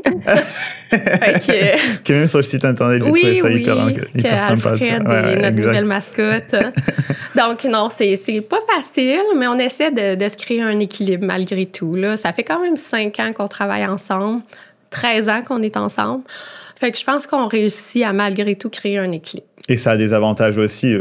A: Que même sur le site Internet, j'ai trouvé ça hyper sympa.
B: Alfred est notre nouvelle mascotte. Donc, non, c'est pas facile, mais on essaie de se créer un équilibre malgré tout. Là. Ça fait quand même 5 ans qu'on travaille ensemble, 13 ans qu'on est ensemble. Fait que je pense qu'on réussit à malgré tout créer un équilibre.
A: Et ça a des avantages aussi.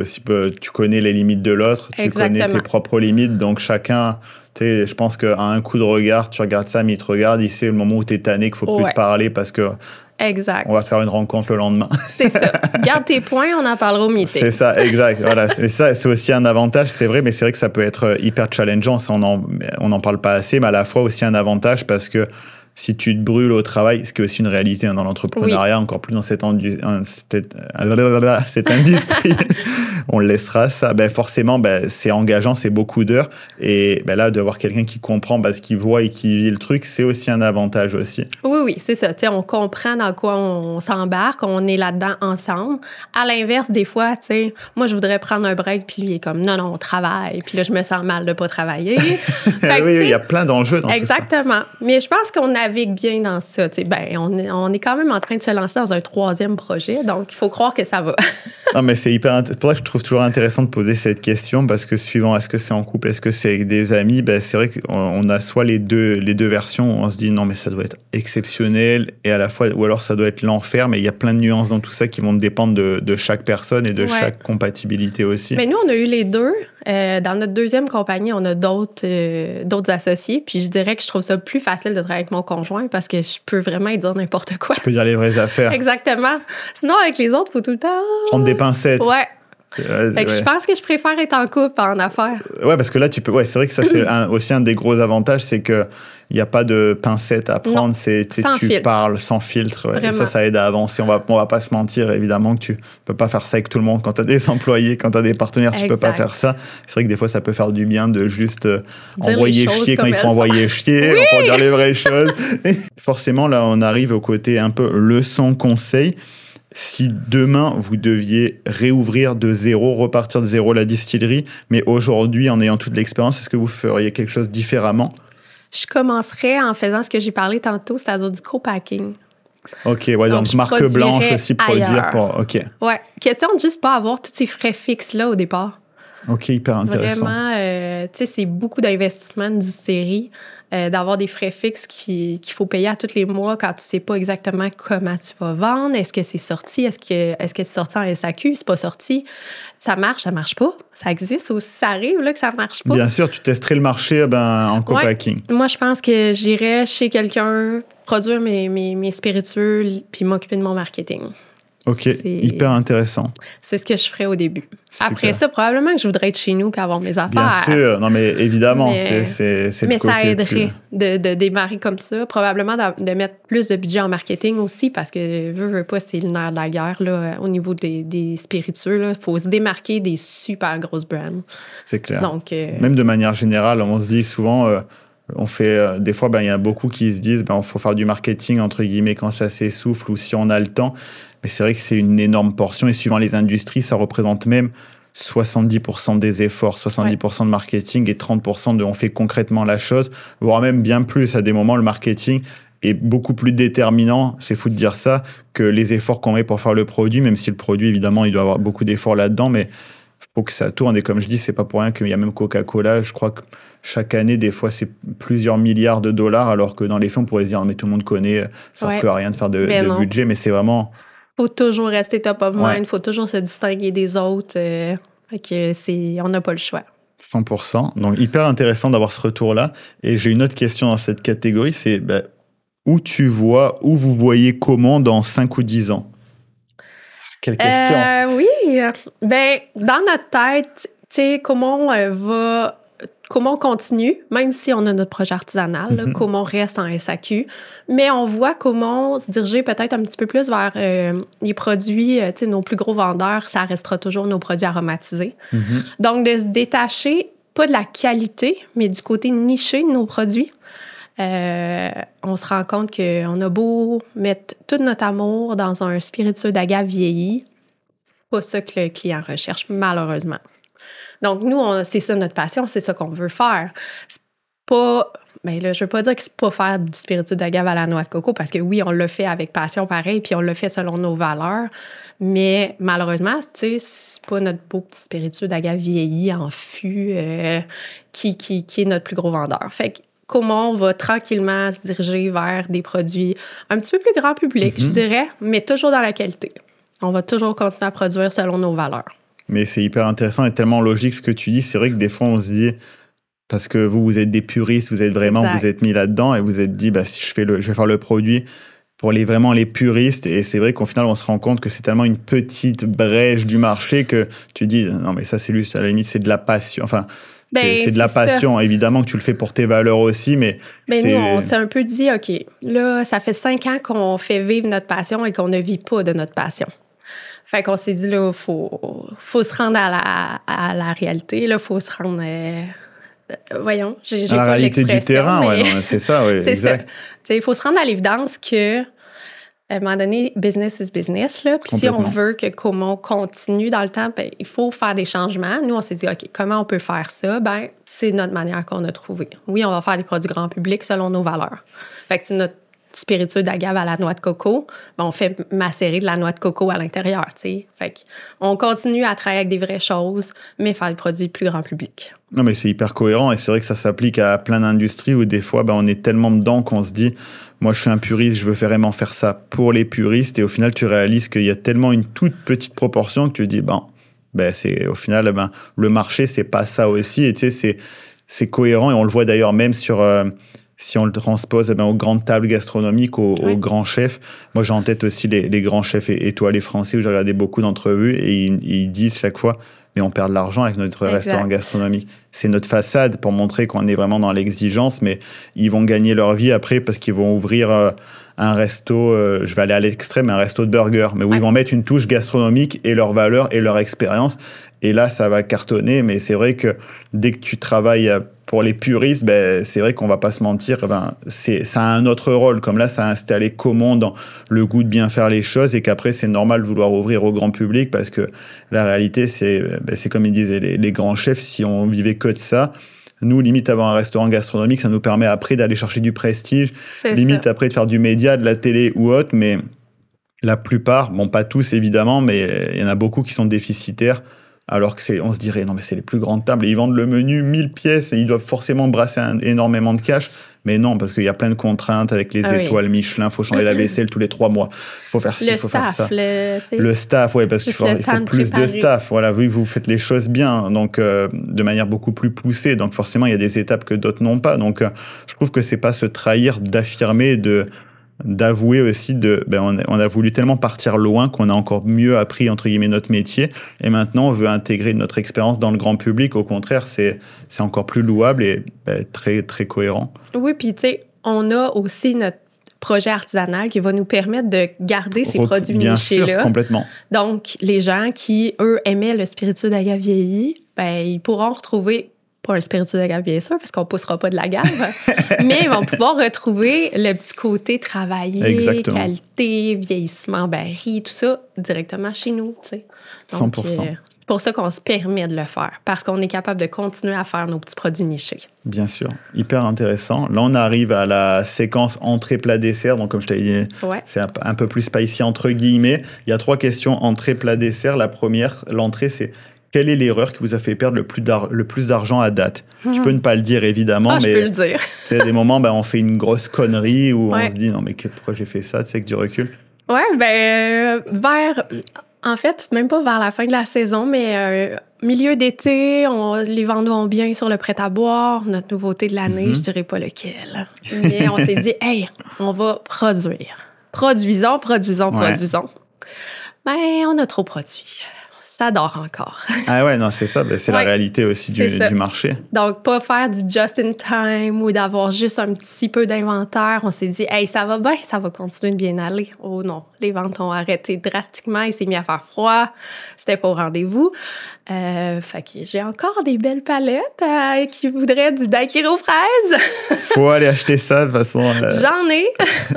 A: Tu connais les limites de l'autre, tu connais tes propres limites. Donc chacun, je pense qu'à un coup de regard, tu regardes Sam, il te regarde, il sait le moment où tu es tanné qu'il ne faut plus te parler parce que on va faire une rencontre le lendemain.
B: C'est ça. Garde tes points, on en parlera au meeting.
A: C'est ça, exact. Voilà. Et ça, c'est aussi un avantage, c'est vrai, mais c'est vrai que ça peut être hyper challengeant. Ça, on n'en parle pas assez, mais à la fois aussi un avantage parce que si tu te brûles au travail, ce qui est aussi une réalité dans l'entrepreneuriat, encore plus dans cette industrie, on le laissera ça. Forcément, c'est engageant, c'est beaucoup d'heures. Et là, d'avoir quelqu'un qui comprend ce qu'il voit et qui vit le truc, c'est aussi un avantage aussi.
B: Oui, c'est ça. On comprend dans quoi on s'embarque, on est là-dedans ensemble. À l'inverse, des fois, moi, je voudrais prendre un break, puis lui, il est comme, non, on travaille. Puis là, je me sens mal de ne pas travailler.
A: Oui, il y a plein d'enjeux dans
B: exactement. Tout ça. Mais je pense qu'on navigue bien dans ça. On est quand même en train de se lancer dans un 3e projet, donc il faut croire que ça va.
A: Non, mais c'est hyper... C'est pour ça que je trouve toujours intéressant de poser cette question, parce que suivant, est-ce que c'est en couple, est-ce que c'est avec des amis, c'est vrai qu'on a soit les deux versions où on se dit non, mais ça doit être exceptionnel, et à la fois, ou alors ça doit être l'enfer, mais il y a plein de nuances dans tout ça qui vont dépendre de chaque personne et de chaque compatibilité aussi.
B: Mais nous, on a eu les deux. Dans notre 2e compagnie, on a d'autres associés, puis je dirais que je trouve ça plus facile de travailler avec mon conjoint parce que je peux vraiment lui dire n'importe quoi.
A: Tu peux dire les vraies affaires.
B: Exactement. Sinon, avec les autres, il faut tout le temps...
A: prendre des pincettes.
B: Ouais. Fait que je pense que je préfère être en couple en affaires.
A: Ouais, parce que là, tu peux... Ouais, c'est vrai que ça, c'est aussi un des gros avantages, c'est que il n'y a pas de pincettes à prendre, tu parles sans filtre. Ouais, et ça aide à avancer. On va pas se mentir, évidemment, que tu peux pas faire ça avec tout le monde. Quand tu as des employés, quand tu as des partenaires, tu peux pas faire ça. C'est vrai que des fois, ça peut faire du bien de juste envoyer chier quand il faut envoyer chier, oui, on peut dire les vraies choses. Et forcément, là, on arrive au côté un peu leçon conseil. Si demain, vous deviez réouvrir de zéro, repartir de zéro la distillerie, mais aujourd'hui, en ayant toute l'expérience, est-ce que vous feriez quelque chose différemment?
B: Je commencerais en faisant ce que j'ai parlé tantôt, c'est-à-dire du co-packing.
A: OK, ouais, donc marque blanche aussi, produire pour... OK.
B: Ouais, question de juste pas avoir tous ces frais fixes-là au départ.
A: OK, hyper intéressant.
B: Vraiment, c'est beaucoup d'investissement de distillerie, d'avoir des frais fixes qu'il faut payer à tous les mois quand tu sais pas exactement comment tu vas vendre. Est-ce que c'est sorti? Est-ce que c'est sorti en SAQ? C'est pas sorti? Ça marche pas? Ça existe aussi? Ça arrive là, que ça marche pas?
A: Bien sûr, tu testerais le marché en co-packing.
B: Ouais. Moi, je pense que j'irais chez quelqu'un, produire mes spiritueux puis m'occuper de mon marketing.
A: OK, hyper intéressant.
B: C'est ce que je ferais au début. Super. Après ça, probablement que je voudrais être chez nous puis avoir mes affaires.
A: Bien sûr, non mais évidemment. C'est
B: mais ça aiderait de démarrer comme ça. Probablement de mettre plus de budget en marketing aussi parce que, veux pas, c'est le nerf de la guerre là, au niveau des spiritueux. Il faut se démarquer des super grosses brands.
A: C'est clair. Donc, même de manière générale, on se dit souvent... on fait des fois, il y a beaucoup qui se disent il faut faire du marketing entre guillemets quand ça s'essouffle ou si on a le temps. Mais c'est vrai que c'est une énorme portion et suivant les industries, ça représente même 70% des efforts, 70% de marketing et 30% de on fait concrètement la chose, voire même bien plus. À des moments, le marketing est beaucoup plus déterminant, c'est fou de dire ça, que les efforts qu'on met pour faire le produit, même si le produit, évidemment, il doit avoir beaucoup d'efforts là-dedans, mais il faut que ça tourne. Et comme je dis, c'est pas pour rien qu'il y a même Coca-Cola, je crois que chaque année, des fois, c'est plusieurs milliards de dollars, alors que dans les faits, on pourrait se dire, mais tout le monde connaît, ça ne sert à rien de faire de budget, mais c'est vraiment...
B: Il faut toujours rester top of mind, il faut toujours se distinguer des autres. On n'a pas le choix.
A: 100%. Donc, hyper intéressant d'avoir ce retour-là. Et j'ai une autre question dans cette catégorie, c'est où vous voyez comment dans 5 ou 10 ans? Quelle question?
B: Oui, dans notre tête, tu sais, comment on continue, même si on a notre projet artisanal, là, comment on reste en SAQ, mais on voit comment se diriger peut-être un petit peu plus vers les produits, nos plus gros vendeurs, ça restera toujours nos produits aromatisés. Donc, de se détacher, pas de la qualité, mais du côté niché de nos produits. On se rend compte qu'on a beau mettre tout notre amour dans un spiritueux d'agave vieilli, c'est pas ça que le client recherche, malheureusement. Donc, nous, c'est ça notre passion, c'est ça qu'on veut faire. C'est pas... je veux pas dire que c'est pas faire du spiritueux d'agave à la noix de coco, parce que oui, on le fait avec passion pareil, puis on le fait selon nos valeurs. Mais malheureusement, tu sais, c'est pas notre beau petit spiritueux d'agave vieilli en fût qui est notre plus gros vendeur. Fait que comment on va tranquillement se diriger vers des produits un petit peu plus grand public, je dirais, mais toujours dans la qualité. On va toujours continuer à produire selon nos valeurs.
A: Mais c'est hyper intéressant et tellement logique ce que tu dis. C'est vrai que des fois, on se dit, parce que vous êtes des puristes, vous êtes mis là-dedans et vous êtes dit, si je vais faire le produit pour vraiment les puristes. Et c'est vrai qu'au final, on se rend compte que c'est tellement une petite brèche du marché que tu dis, non, mais ça, c'est juste, à la limite, c'est de la passion. Enfin, c'est de la passion. Ça. Évidemment que tu le fais pour tes valeurs aussi, mais
B: nous, on s'est un peu dit, OK, là, ça fait 5 ans qu'on fait vivre notre passion et qu'on ne vit pas de notre passion. Fait qu'on s'est dit, là, faut se rendre à la réalité. Il faut se rendre... voyons, j'ai
A: à la
B: pas
A: réalité du terrain,
B: mais...
A: c'est ça, oui.
B: C'est exact. Ça. Il faut se rendre à l'évidence que, à un moment donné, business is business. Là. Puis si on veut que comment on continue dans le temps, il faut faire des changements. Nous, on s'est dit, OK, comment on peut faire ça? C'est notre manière qu'on a trouvée. Oui, on va faire des produits grand public selon nos valeurs. Fait que notre spiritueux d'agave à la noix de coco, on fait macérer de la noix de coco à l'intérieur, tu sais. Fait qu'on continue à travailler avec des vraies choses, mais faire des produits plus grand public.
A: Non, mais c'est hyper cohérent et c'est vrai que ça s'applique à plein d'industries où des fois, on est tellement dedans qu'on se dit, moi, je suis un puriste, je veux vraiment faire ça pour les puristes et au final, tu réalises qu'il y a tellement une toute petite proportion que tu te dis, c'est, au final, le marché, c'est pas ça aussi et tu sais, c'est cohérent et on le voit d'ailleurs même sur... si on le transpose aux grandes tables gastronomiques, aux grands chefs. Moi, j'ai en tête aussi les grands chefs étoilés français où j'ai regardé beaucoup d'entrevues et ils disent chaque fois, mais on perd de l'argent avec notre restaurant gastronomique. C'est notre façade pour montrer qu'on est vraiment dans l'exigence, mais ils vont gagner leur vie après parce qu'ils vont ouvrir un resto, je vais aller à l'extrême, un resto de burger, mais où ils vont mettre une touche gastronomique et leurs valeurs et leur expérience. Et là, ça va cartonner, mais c'est vrai que dès que tu travailles pour les puristes, c'est vrai qu'on va pas se mentir, ça a un autre rôle. Comme là, ça a installé comment dans le goût de bien faire les choses et qu'après, c'est normal de vouloir ouvrir au grand public parce que la réalité, c'est comme ils disaient les grands chefs, si on vivait que de ça, nous, limite, avoir un restaurant gastronomique, ça nous permet après d'aller chercher du prestige, limite après de faire du média, de la télé ou autre, mais la plupart, pas tous évidemment, mais il y en a beaucoup qui sont déficitaires. Alors on se dirait, non mais c'est les plus grandes tables et ils vendent le menu 1000 pièces et ils doivent forcément brasser énormément de cash. Mais non, parce qu'il y a plein de contraintes avec les étoiles Michelin, il faut changer la vaisselle tous les 3 mois. Il faut faire ci, il faut faire ça. Le staff, oui, parce qu'il faut plus de staff. Voilà, vu que vous faites les choses bien, donc de manière beaucoup plus poussée. Donc forcément, il y a des étapes que d'autres n'ont pas. Donc je trouve que c'est pas se trahir d'affirmer, d'avouer aussi on a voulu tellement partir loin qu'on a encore mieux appris entre guillemets notre métier et maintenant on veut intégrer notre expérience dans le grand public. Au contraire, c'est encore plus louable et très très cohérent.
B: Oui, puis tu sais, on a aussi notre projet artisanal qui va nous permettre de garder ces produits nichés-là.
A: Bien sûr, complètement.
B: Donc, les gens qui, eux, aimaient le spiritueux d'agave vieilli, ils pourront retrouver pas un spiritueux d'agave, bien sûr, parce qu'on ne poussera pas de l'agave, mais ils vont pouvoir retrouver le petit côté travaillé, exactement, qualité, vieillissement, baril, tout ça, directement chez nous. Tu sais. Donc,
A: 100%.
B: C'est pour ça qu'on se permet de le faire, parce qu'on est capable de continuer à faire nos petits produits nichés.
A: Bien sûr, hyper intéressant. Là, on arrive à la séquence entrée, plat, dessert. Donc, comme je t'avais dit, c'est un peu plus spicy entre guillemets. Il y a 3 questions, entrée, plat, dessert. La première, l'entrée, c'est quelle est l'erreur qui vous a fait perdre le plus d'argent à date? Tu peux ne pas le dire, évidemment, mais
B: je peux le dire.
A: C'est des moments, on fait une grosse connerie où on se dit, non, mais pourquoi j'ai fait ça, tu sais, avec du recul?
B: Oui, en fait, même pas vers la fin de la saison, mais milieu d'été, les ventes vont bien sur le prêt-à-boire, notre nouveauté de l'année, je dirais pas lequel. Mais on s'est dit, hey, on va produire. Produisons. On a trop produit. Ça dort encore.
A: Ah ouais, non, c'est ça. C'est la réalité aussi du marché.
B: Donc, pas faire du just in time ou d'avoir juste un petit peu d'inventaire. On s'est dit, hey, ça va bien, ça va continuer de bien aller. Oh non, les ventes ont arrêté drastiquement. Il s'est mis à faire froid. C'était pas au rendez-vous. Fait que j'ai encore des belles palettes qui voudraient du daiquiri aux fraises.
A: Faut aller acheter ça, de toute façon.
B: J'en ai.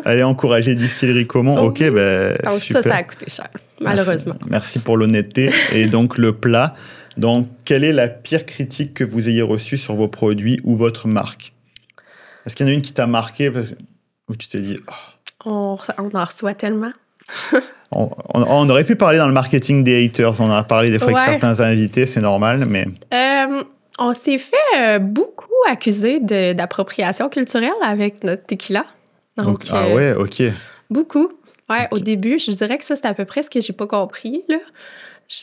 A: Aller encourager Distillerie Comont. OK,
B: donc
A: super.
B: Ça a coûté cher, malheureusement.
A: Merci pour l'honnêteté. Et donc, le plat. Donc, quelle est la pire critique que vous ayez reçue sur vos produits ou votre marque? Est-ce qu'il y en a une qui t'a marqué où tu t'es dit... Oh.
B: On en reçoit tellement.
A: On aurait pu parler dans le marketing des haters. On en a parlé des fois avec certains invités, c'est normal, mais...
B: on s'est fait beaucoup accusés d'appropriation culturelle avec notre tequila. Donc,
A: ouais, OK.
B: Beaucoup. Ouais, okay. Au début, je dirais que ça, c'est à peu près ce que j'ai pas compris, là.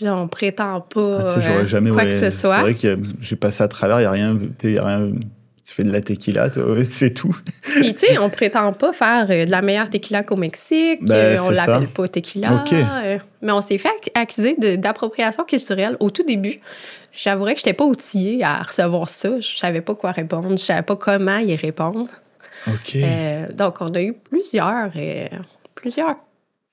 B: On prétend pas
A: j'aurais jamais,
B: quoi que ce soit.
A: C'est vrai que j'ai passé à travers, il n'y a rien... Tu fais de la tequila, toi, c'est tout.
B: Puis, tu sais, on prétend pas faire de la meilleure tequila qu'au Mexique. On l'appelle pas tequila.
A: Okay.
B: Mais on s'est fait accuser d'appropriation culturelle au tout début. J'avouerais que je n'étais pas outillée à recevoir ça. Je savais pas quoi répondre. Je savais pas comment y répondre.
A: OK.
B: Donc, on a eu plusieurs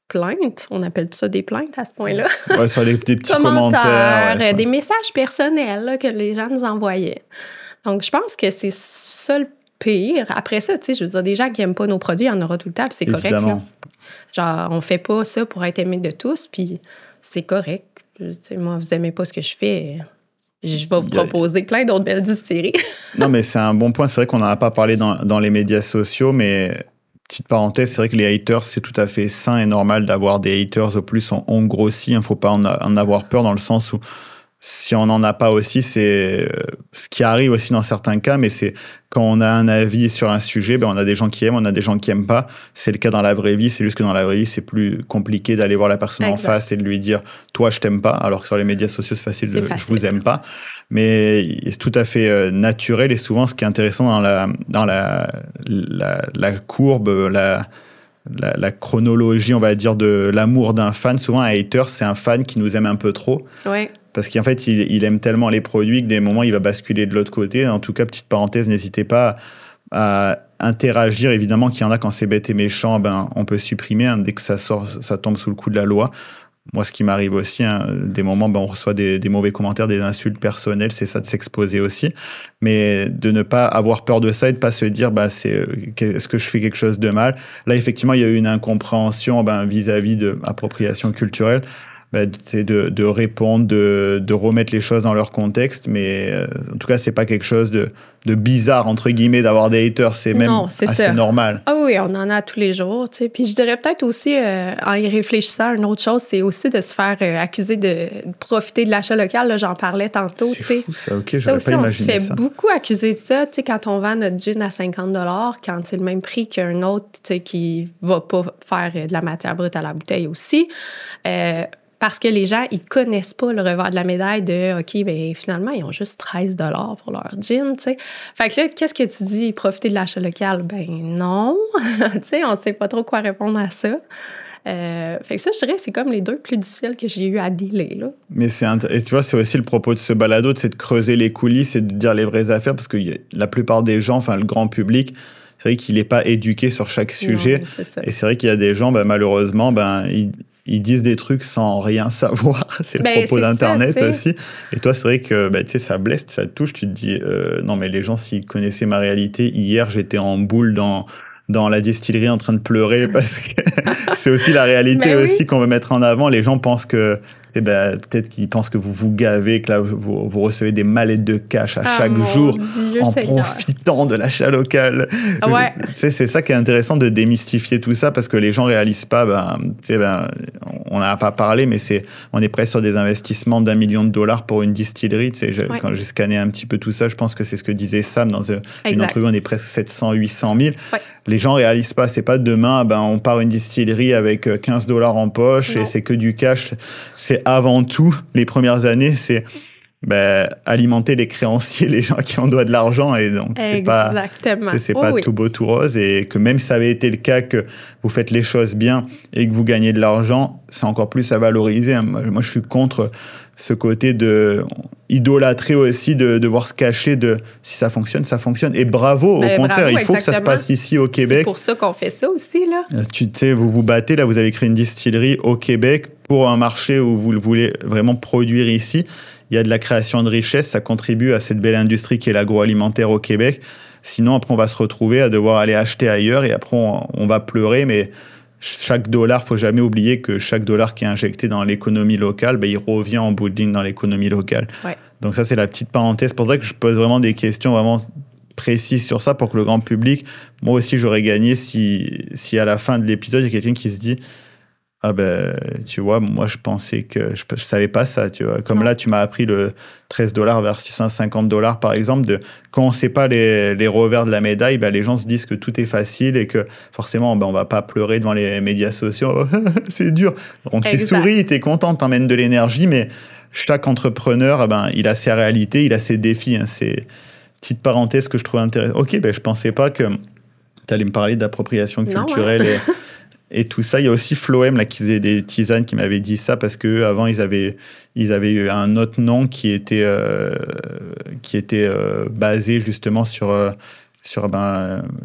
B: plaintes. On appelle ça des plaintes à ce point-là.
A: Ouais, sur des petits commentaires.
B: Ouais, des messages personnels là, que les gens nous envoyaient. Donc, je pense que c'est ça le pire. Après ça, tu sais, je veux dire, des gens qui n'aiment pas nos produits, il y en aura tout le temps, puis c'est correct. Là. Genre, on fait pas ça pour être aimé de tous, puis c'est correct. Moi, vous aimez pas ce que je fais, je vais vous proposer plein d'autres belles distilleries. Non,
A: mais c'est un bon point. C'est vrai qu'on n'en a pas parlé dans les médias sociaux, mais petite parenthèse, c'est vrai que les haters, c'est tout à fait sain et normal d'avoir des haters. Au plus, on grossit. Il ne faut pas en avoir peur dans le sens où si on n'en a pas aussi, c'est ce qui arrive aussi dans certains cas, mais c'est quand on a un avis sur un sujet, on a des gens qui aiment, on a des gens qui n'aiment pas. C'est le cas dans la vraie vie, c'est juste que dans la vraie vie, c'est plus compliqué d'aller voir la personne en face et de lui dire « toi, je t'aime pas », alors que sur les médias sociaux, c'est facile de « je vous aime pas ». Mais c'est tout à fait naturel et souvent, ce qui est intéressant dans la courbe, la chronologie, on va dire, de l'amour d'un fan, souvent un hater, c'est un fan qui nous aime un peu trop.
B: Ouais.
A: Parce qu'en fait, il aime tellement les produits que des moments, il va basculer de l'autre côté. En tout cas, petite parenthèse, n'hésitez pas à interagir. Évidemment qu'il y en a quand c'est bête et méchant, on peut supprimer. Dès que ça sort, ça tombe sous le coup de la loi. Moi, ce qui m'arrive aussi, des moments, on reçoit des mauvais commentaires, des insultes personnelles, c'est ça de s'exposer aussi. Mais de ne pas avoir peur de ça et de ne pas se dire, est-ce que je fais quelque chose de mal? Là, effectivement, il y a eu une incompréhension vis-à-vis de l'appropriation culturelle. C'est de répondre, de remettre les choses dans leur contexte, mais en tout cas, c'est pas quelque chose de bizarre, entre guillemets, d'avoir des haters, c'est même assez normal.
B: Ah oui, on en a tous les jours, tu sais. Puis je dirais peut-être aussi, en y réfléchissant, une autre chose, c'est aussi de se faire accuser de profiter de l'achat local, là, j'en parlais tantôt, tu sais.
A: C'est fou ça, OK, j'aurais pas imaginé ça.
B: On se fait beaucoup accuser de ça, tu sais, quand on vend notre gin à 50 $, quand c'est le même prix qu'un autre, tu sais, qui va pas faire de la matière brute à la bouteille aussi. Parce que les gens, ils connaissent pas le revers de la médaille de « OK, finalement, ils ont juste 13 $ pour leur gin, tu sais. » Fait que là, qu'est-ce que tu dis? Profiter de l'achat local? Non. Tu sais, on sait pas trop quoi répondre à ça. Fait que ça, je dirais, c'est comme les deux plus difficiles que j'ai eu à dealer, là.
A: Mais et tu vois, c'est aussi le propos de ce balado, c'est de creuser les coulisses et de dire les vraies affaires, parce que la plupart des gens, enfin, le grand public, c'est vrai qu'il n'est pas éduqué sur chaque sujet. Non,
B: c'est ça.
A: Et c'est vrai qu'il y a des gens, malheureusement, ils disent des trucs sans rien savoir. C'est le propos d'Internet ça, aussi. Et toi, c'est vrai que ça blesse, ça te touche. Tu te dis, non, mais les gens, s'ils connaissaient ma réalité, hier, j'étais en boule dans la distillerie en train de pleurer parce que c'est aussi la réalité aussi qu'on veut mettre en avant. Les gens pensent que peut-être qu'ils pensent que vous vous gavez, que là, vous recevez des mallettes de cash à chaque jour en profitant de l'achat local.
B: Ouais.
A: C'est ça qui est intéressant de démystifier tout ça parce que les gens ne réalisent pas, on n'en a pas parlé, mais on est presque sur des investissements d'1 million $ pour une distillerie. Quand j'ai scanné un petit peu tout ça, je pense que c'est ce que disait Sam dans une entrevue, on est presque 700-800 000. Ouais. Les gens ne réalisent pas, c'est pas demain, on part une distillerie avec 15 $ en poche et c'est que du cash. C'est avant tout, les premières années, c'est alimenter les créanciers, les gens qui ont doit de l'argent. Et donc, c'est pas tout beau, tout rose. Et que même si ça avait été le cas que vous faites les choses bien et que vous gagnez de l'argent, c'est encore plus à valoriser. Moi, je suis contre ce côté de idolâtrer aussi, de devoir se cacher de si ça fonctionne, ça fonctionne. Et bravo, au contraire, il faut que ça se passe ici au Québec.
B: C'est pour ça qu'on fait ça aussi, là.
A: Tu sais, vous vous battez, là, vous avez créé une distillerie au Québec pour un marché où vous voulez vraiment produire ici. Il y a de la création de richesse, ça contribue à cette belle industrie qui est l'agroalimentaire au Québec. Sinon, après, on va se retrouver à devoir aller acheter ailleurs et après, on va pleurer, mais chaque dollar, il ne faut jamais oublier que chaque dollar qui est injecté dans l'économie locale, il revient en bout de ligne dans l'économie locale. Ouais. Donc ça, c'est la petite parenthèse. C'est pour ça que je pose vraiment des questions vraiment précises sur ça pour que le grand public, moi aussi, j'aurais gagné si à la fin de l'épisode, il y a quelqu'un qui se dit Ah ben, tu vois, moi, je pensais que... Je savais pas ça, tu vois. Comme là, tu m'as appris le $13 vers $650, par exemple. Quand on ne sait pas les revers de la médaille, ben, les gens se disent que tout est facile et que forcément, ben, on ne va pas pleurer devant les médias sociaux. C'est dur. Donc, tu souris, tu es content, tu emmènes de l'énergie, mais chaque entrepreneur, ben, il a ses réalités, il a ses défis. Hein. C'est petite parenthèse que je trouve intéressante. Ok, ben, je ne pensais pas que tu allais me parler d'appropriation culturelle et tout ça. Il y a aussi Floem là, qui faisait des tisanes qui m'avait dit ça parce qu'avant, ils avaient eu un autre nom qui était basé justement sur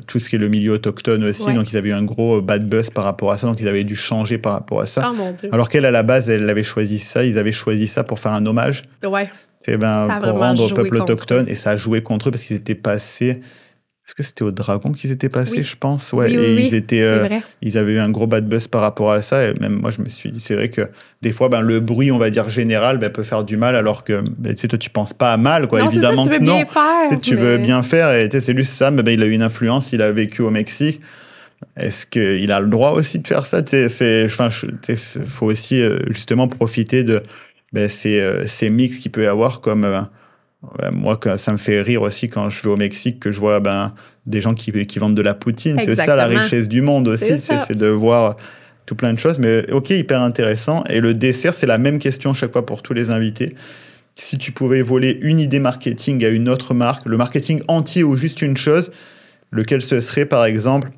A: tout ce qui est le milieu autochtone aussi. Ouais. Donc, ils avaient eu un gros bad buzz par rapport à ça. Donc, ils avaient dû changer par rapport à ça.
B: Oh, mon Dieu.
A: Alors qu'elle, à la base, elle avait choisi ça. Ils avaient choisi ça pour faire un hommage.
B: Ouais.
A: Pour rendre au peuple autochtone. Et ça a joué contre eux parce qu'ils étaient passés... Est-ce que c'était au Dragon qu'ils étaient passés, je pense? Ouais,
B: oui,
A: ils avaient eu un gros bad buzz par rapport à ça. Et même moi, je me suis dit, c'est vrai que des fois, le bruit, on va dire général, peut faire du mal, alors que tu sais, toi, tu penses pas à mal, quoi.
B: Non,
A: évidemment
B: c'est ça, tu veux bien faire.
A: Tu veux bien faire. Et c'est juste ça, il a eu une influence, il a vécu au Mexique. Est-ce qu'il a le droit aussi de faire ça? Faut aussi justement profiter de ces mix qu'il peut y avoir comme... moi, ça me fait rire aussi quand je vais au Mexique, que je vois des gens qui vendent de la poutine.
B: Exactement.
A: C'est ça la richesse du monde aussi, c'est de voir tout plein de choses. Mais ok, hyper intéressant. Et le dessert, c'est la même question chaque fois pour tous les invités. Si tu pouvais voler une idée marketing à une autre marque, le marketing entier ou juste une chose, lequel ce serait par exemple?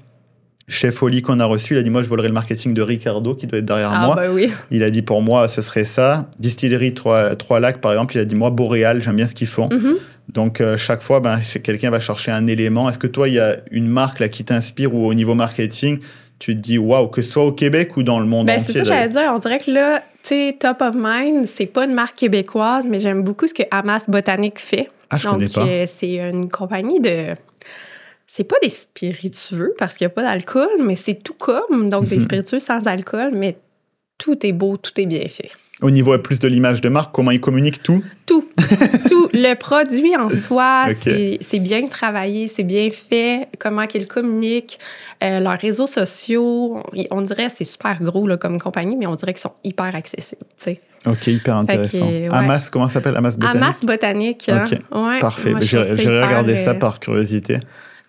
A: Chef Oli qu'on a reçu, il a dit moi je volerais le marketing de Ricardo qui doit être derrière moi.
B: Bah oui.
A: Il a dit pour moi ce serait ça. Distillerie Trois-Lacs par exemple, il a dit moi Boréal, j'aime bien ce qu'ils font.
B: Mm-hmm.
A: Donc chaque fois quelqu'un va chercher un élément. Est-ce que toi il y a une marque là qui t'inspire ou au niveau marketing tu te dis waouh, que ce soit au Québec ou dans le monde entier?
B: C'est ça j'allais dire, on dirait que là tu sais top of mind, c'est pas une marque québécoise mais j'aime beaucoup ce que Amas Botanique fait.
A: Ah je connais pas.
B: C'est une compagnie de... C'est pas des spiritueux parce qu'il n'y a pas d'alcool, mais c'est tout comme. Donc, des spiritueux sans alcool, mais tout est beau, tout est bien fait.
A: Au niveau plus de l'image de marque, comment ils communiquent tout?
B: Tout. Le produit en soi, okay. c'est bien travaillé, c'est bien fait. Comment qu'ils communiquent, leurs réseaux sociaux, on dirait que c'est super gros là, comme compagnie, mais on dirait qu'ils sont hyper accessibles, tu sais.
A: OK, hyper intéressant. Amas, comment ça s'appelle? Amas Botanique?
B: Amas Botanique.
A: OK,
B: ouais,
A: parfait. J'ai regardé ça par curiosité.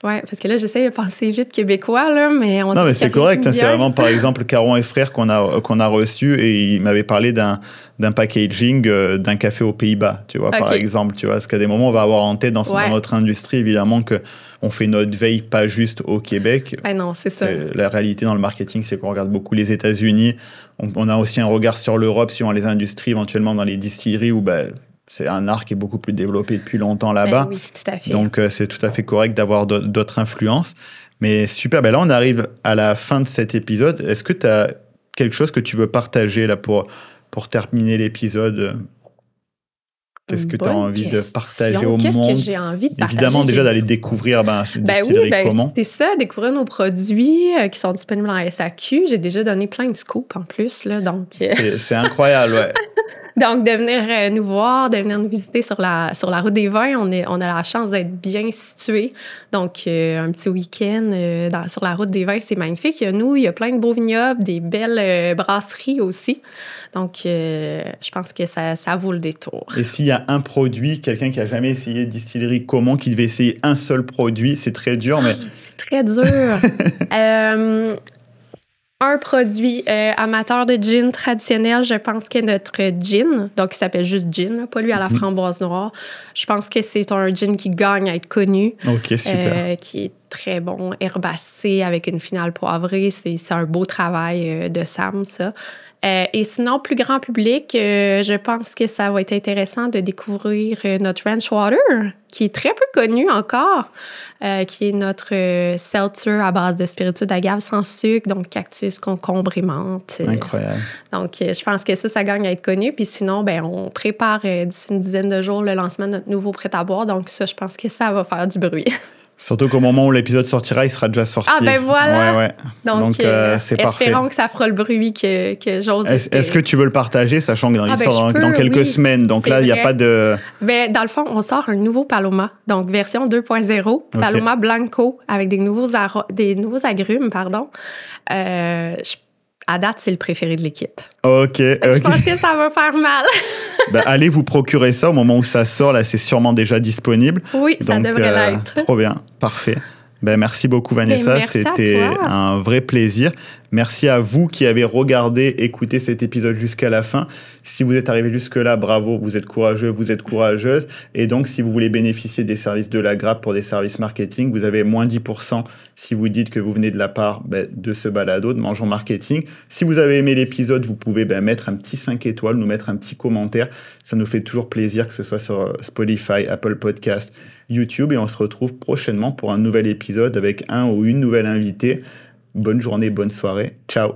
B: Oui, parce que là, j'essaie de penser vite québécois, là, mais on...
A: Non, mais c'est correct. Hein, c'est vraiment, par exemple, Caron et Frères qu'on a reçu et il m'avait parlé d'un packaging d'un café aux Pays-Bas, tu vois, par exemple. Tu vois, parce qu'à des moments, on va avoir en tête dans notre industrie, évidemment, qu'on fait notre veille pas juste au Québec.
B: Ah non, c'est ça.
A: La réalité dans le marketing, c'est qu'on regarde beaucoup les États-Unis. On a aussi un regard sur l'Europe, suivant les industries, éventuellement dans les distilleries où... c'est un art qui est beaucoup plus développé depuis longtemps là-bas.
B: Oui, tout à fait.
A: Donc, c'est tout à fait correct d'avoir d'autres influences. Mais super, là, on arrive à la fin de cet épisode. Est-ce que tu as quelque chose que tu veux partager là, pour terminer l'épisode? Qu'est-ce que tu as envie de partager au monde?
B: Qu'est-ce que j'ai envie de partager?
A: Évidemment, déjà d'aller découvrir comment.
B: C'est ça, découvrir nos produits qui sont disponibles en SAQ. J'ai déjà donné plein de scoops en plus. Là, donc,
A: c'est incroyable, ouais.
B: Donc, de venir nous voir, de venir nous visiter sur la route des vins, on a la chance d'être bien situés. Donc, un petit week-end sur la route des vins, c'est magnifique. Il y a plein de beaux vignobles, des belles brasseries aussi. Donc, je pense que ça vaut le détour.
A: Et s'il y a un produit, quelqu'un qui n'a jamais essayé de distillerie, comment qui devait essayer un seul produit? C'est très dur, mais...
B: C'est très dur. Un produit amateur de gin traditionnel, je pense que notre gin, donc il s'appelle juste gin, pas lui à la framboise noire, je pense que c'est un gin qui gagne à être connu.
A: OK, super.
B: Qui est très bon, herbacé avec une finale poivrée. C'est un beau travail de Sam, ça. Et sinon, plus grand public, je pense que ça va être intéressant de découvrir notre Ranch Water, qui est très peu connu encore, qui est notre seltzer à base de spiritueux d'agave sans sucre, donc cactus, concombre et menthe.
A: Incroyable.
B: Donc, je pense que ça gagne à être connu. Puis sinon, on prépare d'ici une dizaine de jours le lancement de notre nouveau prêt-à-boire. Donc ça, je pense que ça va faire du bruit.
A: Surtout qu'au moment où l'épisode sortira, il sera déjà sorti.
B: Ah ben voilà!
A: Ouais. Donc c'est parfait.
B: Espérons que ça fera le bruit que j'ose espérer.
A: Est-ce que tu veux le partager, sachant qu'il sort dans quelques semaines? Donc là, il n'y a pas de...
B: Dans le fond, on sort un nouveau Paloma, donc version 2.0, Paloma Blanco, avec des nouveaux agrumes, pardon. À date, c'est le préféré de l'équipe.
A: OK.
B: Je pense que ça va faire mal.
A: Allez vous procurer ça au moment où ça sort. Là, c'est sûrement déjà disponible.
B: Oui, ça devrait l'être.
A: Trop bien. Parfait. Merci beaucoup, Vanessa. C'était un vrai plaisir. Merci à vous qui avez regardé, écouté cet épisode jusqu'à la fin. Si vous êtes arrivé jusque-là, bravo, vous êtes courageux, vous êtes courageuse. Et donc, si vous voulez bénéficier des services de la Grappe pour des services marketing, vous avez moins 10% si vous dites que vous venez de la part de ce balado, de Mangeons Marketing. Si vous avez aimé l'épisode, vous pouvez mettre un petit 5 étoiles, nous mettre un petit commentaire. Ça nous fait toujours plaisir, que ce soit sur Spotify, Apple Podcast, YouTube. Et on se retrouve prochainement pour un nouvel épisode avec un ou une nouvelle invitée. Bonne journée, bonne soirée. Ciao.